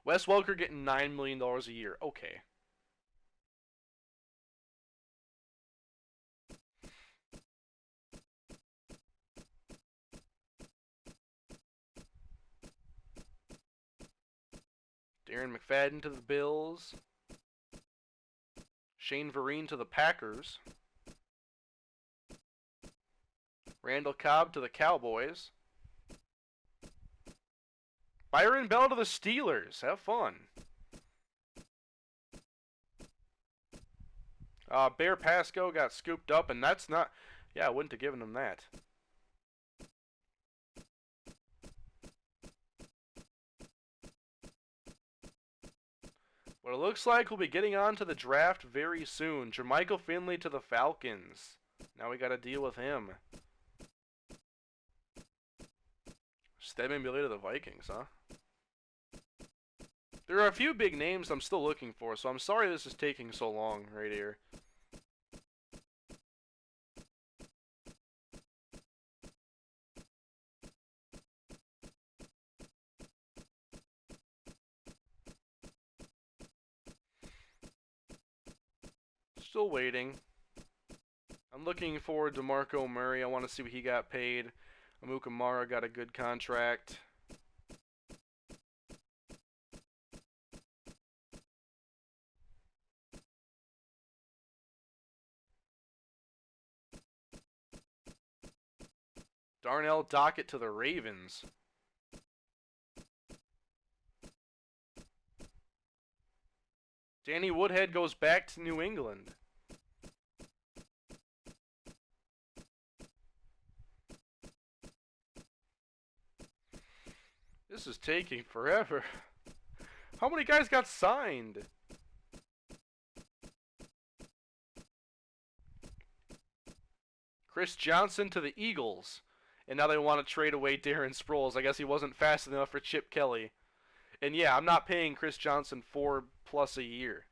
Wes Welker getting $9 million a year. Okay. Darren McFadden to the Bills. Shane Vereen to the Packers. Randall Cobb to the Cowboys. Byron Bell to the Steelers. Have fun. Bear Pasco got scooped up, and that's not... Yeah, I wouldn't have given him that. What it looks like we'll be getting on to the draft very soon. Jermichael Finley to the Falcons. Now we got to deal with him. Stedman Bailey to the Vikings, huh? There are a few big names I'm still looking for, so I'm sorry this is taking so long right here. Still waiting. I'm looking forward to Marco Murray. I want to see what he got paid. Amukamara got a good contract. Darnell Dockett to the Ravens. Danny Woodhead goes back to New England. This is taking forever. How many guys got signed? Chris Johnson to the Eagles. And now they want to trade away Darren Sproles. I guess he wasn't fast enough for Chip Kelly. And yeah, I'm not paying Chris Johnson $4+ a year.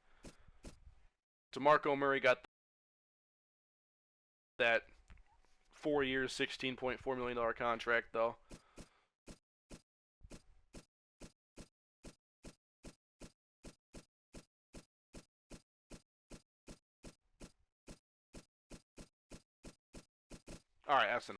DeMarco Murray got that 4 years, $16.4 million contract, though. All right, that's enough.